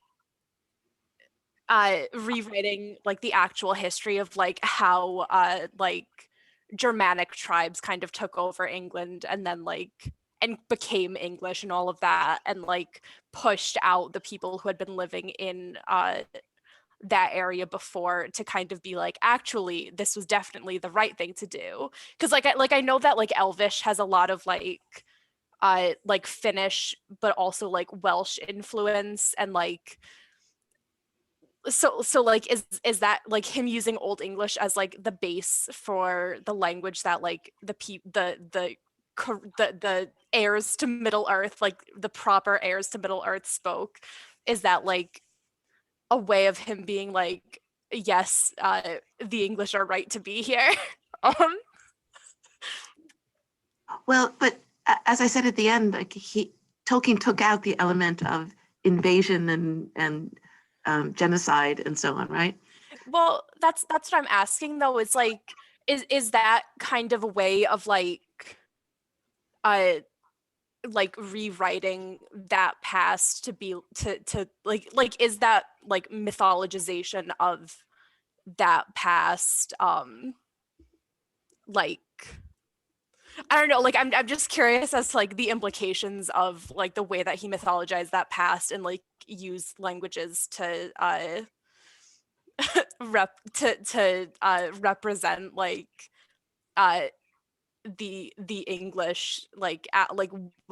rewriting like the actual history of like how like Germanic tribes kind of took over England and then like and became English and all of that, and like pushed out the people who had been living in that area before to kind of be like, actually this was definitely the right thing to do, because I know that like Elvish has a lot of like Finnish but also like Welsh influence, and like so like is that like him using Old English as like the base for the language that like the heirs to Middle Earth, like the proper heirs to Middle Earth spoke? Is that like a way of him being like, yes, the English are right to be here? Well, but as I said at the end, like Tolkien took out the element of invasion and genocide and so on, right? Well, that's what I'm asking though. Is like, is that kind of a way of like rewriting that past to be to like is that like mythologization of that past like I don't know, like I'm just curious as to like the implications of like the way that he mythologized that past and like use languages to represent like the English like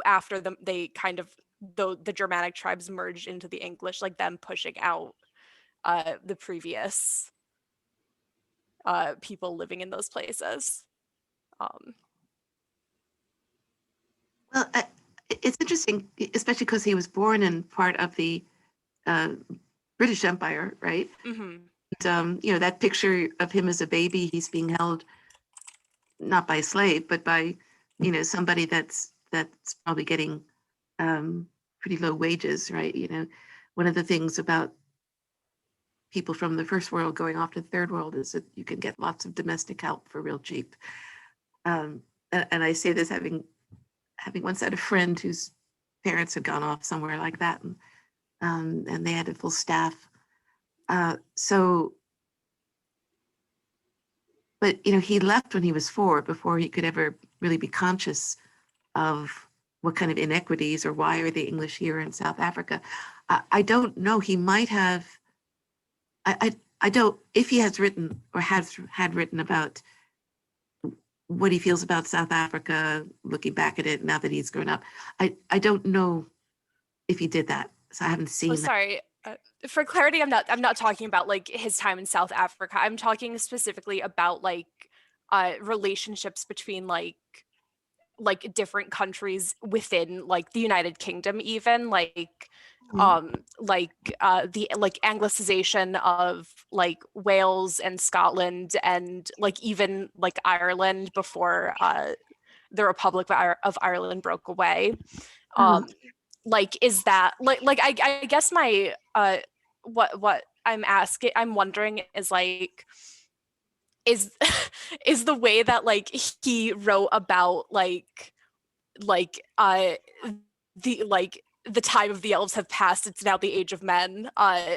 after them they kind of the Germanic tribes merged into the English, like them pushing out the previous people living in those places. Well, it's interesting, especially because he was born in part of the British Empire, right? Mm-hmm. And, you know, that picture of him as a baby, he's being held not by a slave, but by, you know, somebody that's probably getting pretty low wages, right? You know, one of the things about people from the first world going off to the third world is that you can get lots of domestic help for real cheap. And I say this having once had a friend whose parents had gone off somewhere like that, and they had a full staff. But you know, he left when he was 4 before he could ever really be conscious of what kind of inequities or why are the English here in South Africa. I don't know. He might have. I don't. If he has written or had written about what he feels about South Africa, looking back at it now that he's grown up, I don't know if he did that. So I haven't seen. Oh, sorry. For clarity, I'm not talking about like his time in South Africa. I'm talking specifically about like relationships between like different countries within like the United Kingdom, even like the like Anglicization of like Wales and Scotland and like even like Ireland before the Republic of Ireland broke away. Like is that like I guess my what I'm wondering is like is is the way that like he wrote about the time of the elves have passed, it's now the age of men,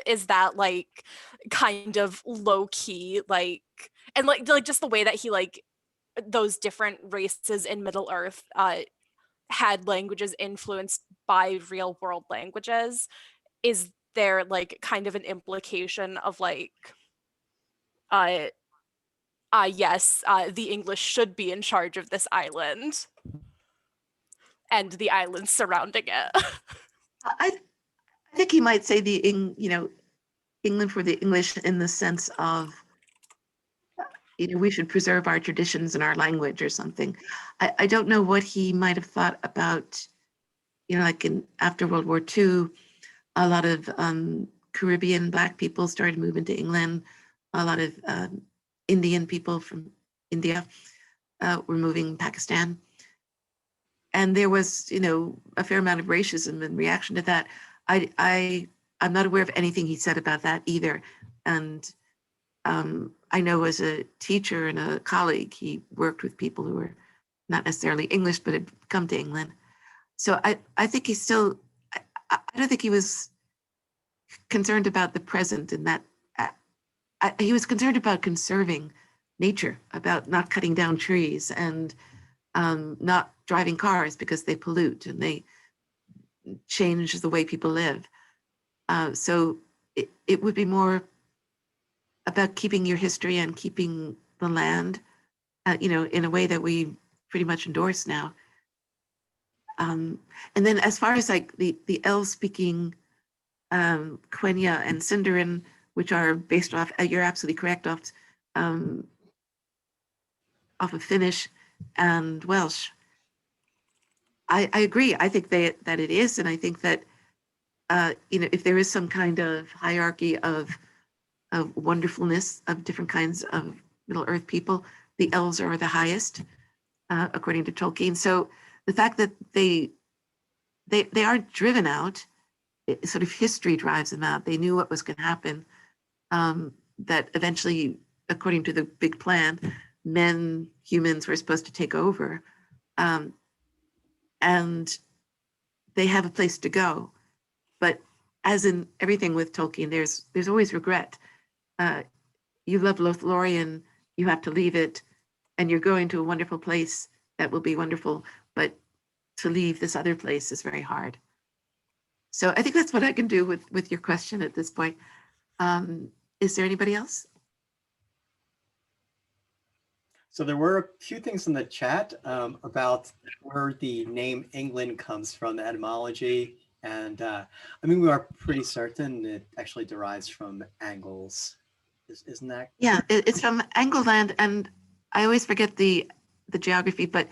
is that like kind of low key like, and like just the way that he like those different races in Middle Earth had languages influenced by real world languages, is there like kind of an implication of like yes, the English should be in charge of this island and the islands surrounding it? I think he might say England for the English in the sense of, you know, we should preserve our traditions and our language or something. I don't know what he might have thought about, like after World War II, a lot of Caribbean Black people started moving to England. A lot of Indian people from India were moving, Pakistan. And there was, a fair amount of racism in reaction to that. I'm not aware of anything he said about that either. And I know as a teacher and a colleague, he worked with people who were not necessarily English, but had come to England. So I think he's still, I don't think he was concerned about the present in that. He was concerned about conserving nature, about not cutting down trees and not driving cars because they pollute and they change the way people live. So it would be more about keeping your history and keeping the land, in a way that we pretty much endorse now. And then as far as like the elves speaking Quenya and Sindarin, which are based off, you're absolutely correct, off of Finnish and Welsh. I agree. I think that it is, and I think that if there is some kind of hierarchy of wonderfulness of different kinds of Middle Earth people, the elves are the highest, according to Tolkien. So the fact that they aren't driven out, sort of history drives them out. They knew what was going to happen. That eventually, according to the big plan, humans were supposed to take over, and they have a place to go. But as in everything with Tolkien, there's always regret. You love Lothlorien, you have to leave it, and you're going to a wonderful place that will be wonderful, but to leave this other place is very hard. So I think that's what I can do with your question at this point. Is there anybody else? So there were a few things in the chat about where the name England comes from, the etymology. And we are pretty certain it actually derives from Angles. Isn't that? Yeah, it's from Angleland, and I always forget the geography, but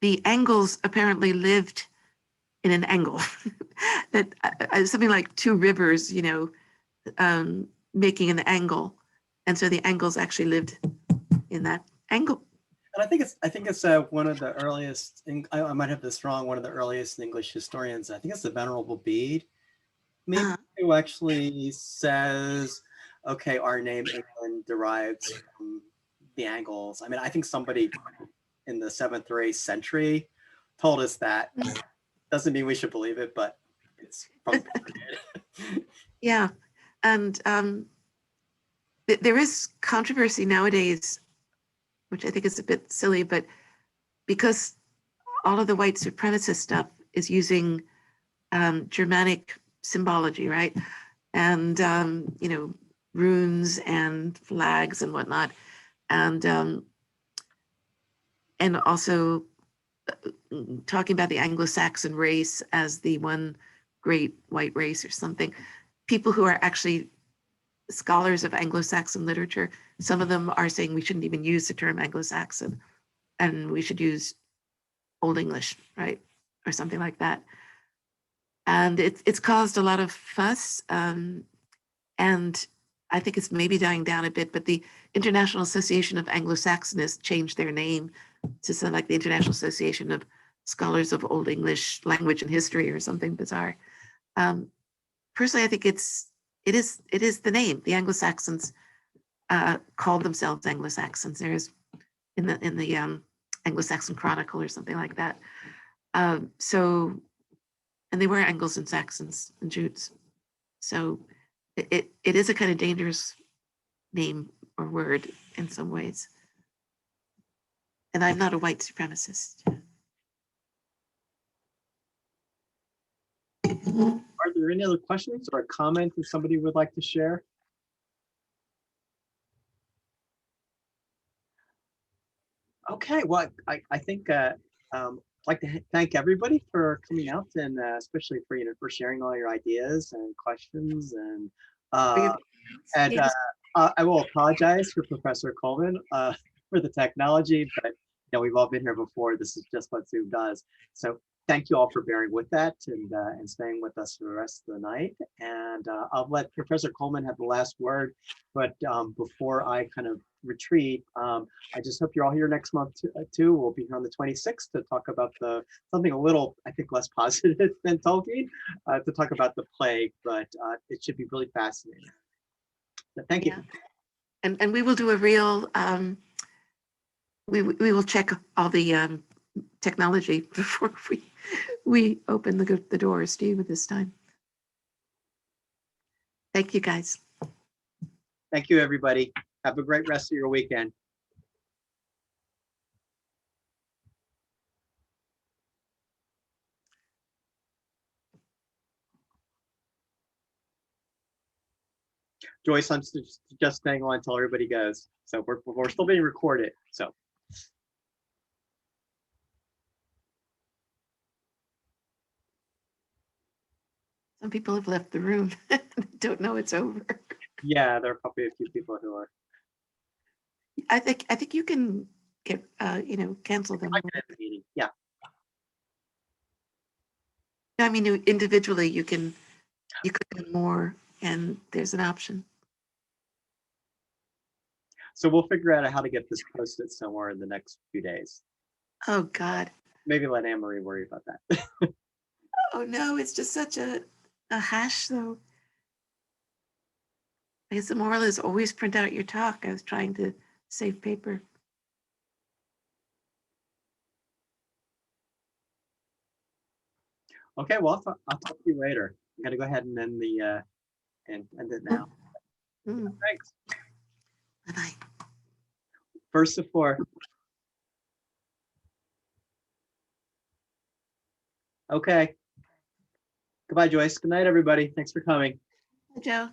the Angles apparently lived in an angle. That something like two rivers, making an angle, and so the Angles actually lived in that angle. And I think it's one of the earliest. I might have this wrong. One of the earliest English historians. I think it's the Venerable Bede, maybe, who actually says, "Okay, our name England derives from the Angles." I think somebody in the 7th or 8th century told us that. Doesn't mean we should believe it, but it's probably Yeah, and there is controversy nowadays, which I think is a bit silly, but because all of the white supremacist stuff is using Germanic symbology, right? And, runes and flags and whatnot. And also talking about the Anglo-Saxon race as the one great white race or something. People who are actually scholars of Anglo-Saxon literature, some of them are saying we shouldn't even use the term Anglo-Saxon and we should use Old English, right? Or something like that. And it's caused a lot of fuss. And I think it's maybe dying down a bit, but the International Association of Anglo-Saxonists changed their name to something like the International Association of Scholars of Old English Language and History or something bizarre. Personally, I think it is the name. The Anglo-Saxons called themselves Anglo-Saxons. There's in the Anglo-Saxon Chronicle or something like that. And they were Angles and Saxons and Jutes. So it is a kind of dangerous name or word in some ways. And I'm not a white supremacist. Are there any other questions or comments that somebody would like to share? Okay, well, I think I'd like to thank everybody for coming out and especially for sharing all your ideas and questions and I will apologize for Professor Coleman for the technology, but we've all been here before. This is just what Zoom does. So thank you all for bearing with that and staying with us for the rest of the night. And I'll let Professor Coleman have the last word. But before I kind of retreat, I just hope you're all here next month too. We'll be here on the 26th to talk about something a little, I think, less positive than Tolkien, to talk about the plague, but it should be really fascinating. So thank you. And we will do a real, we will check all the technology before we open the doors to you this time. Thank you, guys. Thank you, everybody. Have a great rest of your weekend. Joyce, I'm just staying on until everybody goes. So we're still being recorded. So. Some people have left the room. Don't know it's over. Yeah, there are probably a few people who are. I think you can get cancel them. Yeah. I mean, individually, you can do more, and there's an option. So we'll figure out how to get this posted somewhere in the next few days. Oh God. Maybe let Anne-Marie worry about that. Oh no, it's just such a hash though. I guess the moral is always print out your talk. I was trying to save paper. Okay, well, I'll talk to you later. I'm gonna go ahead and end end it now. Thanks. Bye-bye. First of four. Okay. Goodbye, Joyce. Good night, everybody. Thanks for coming. Hi, Joe.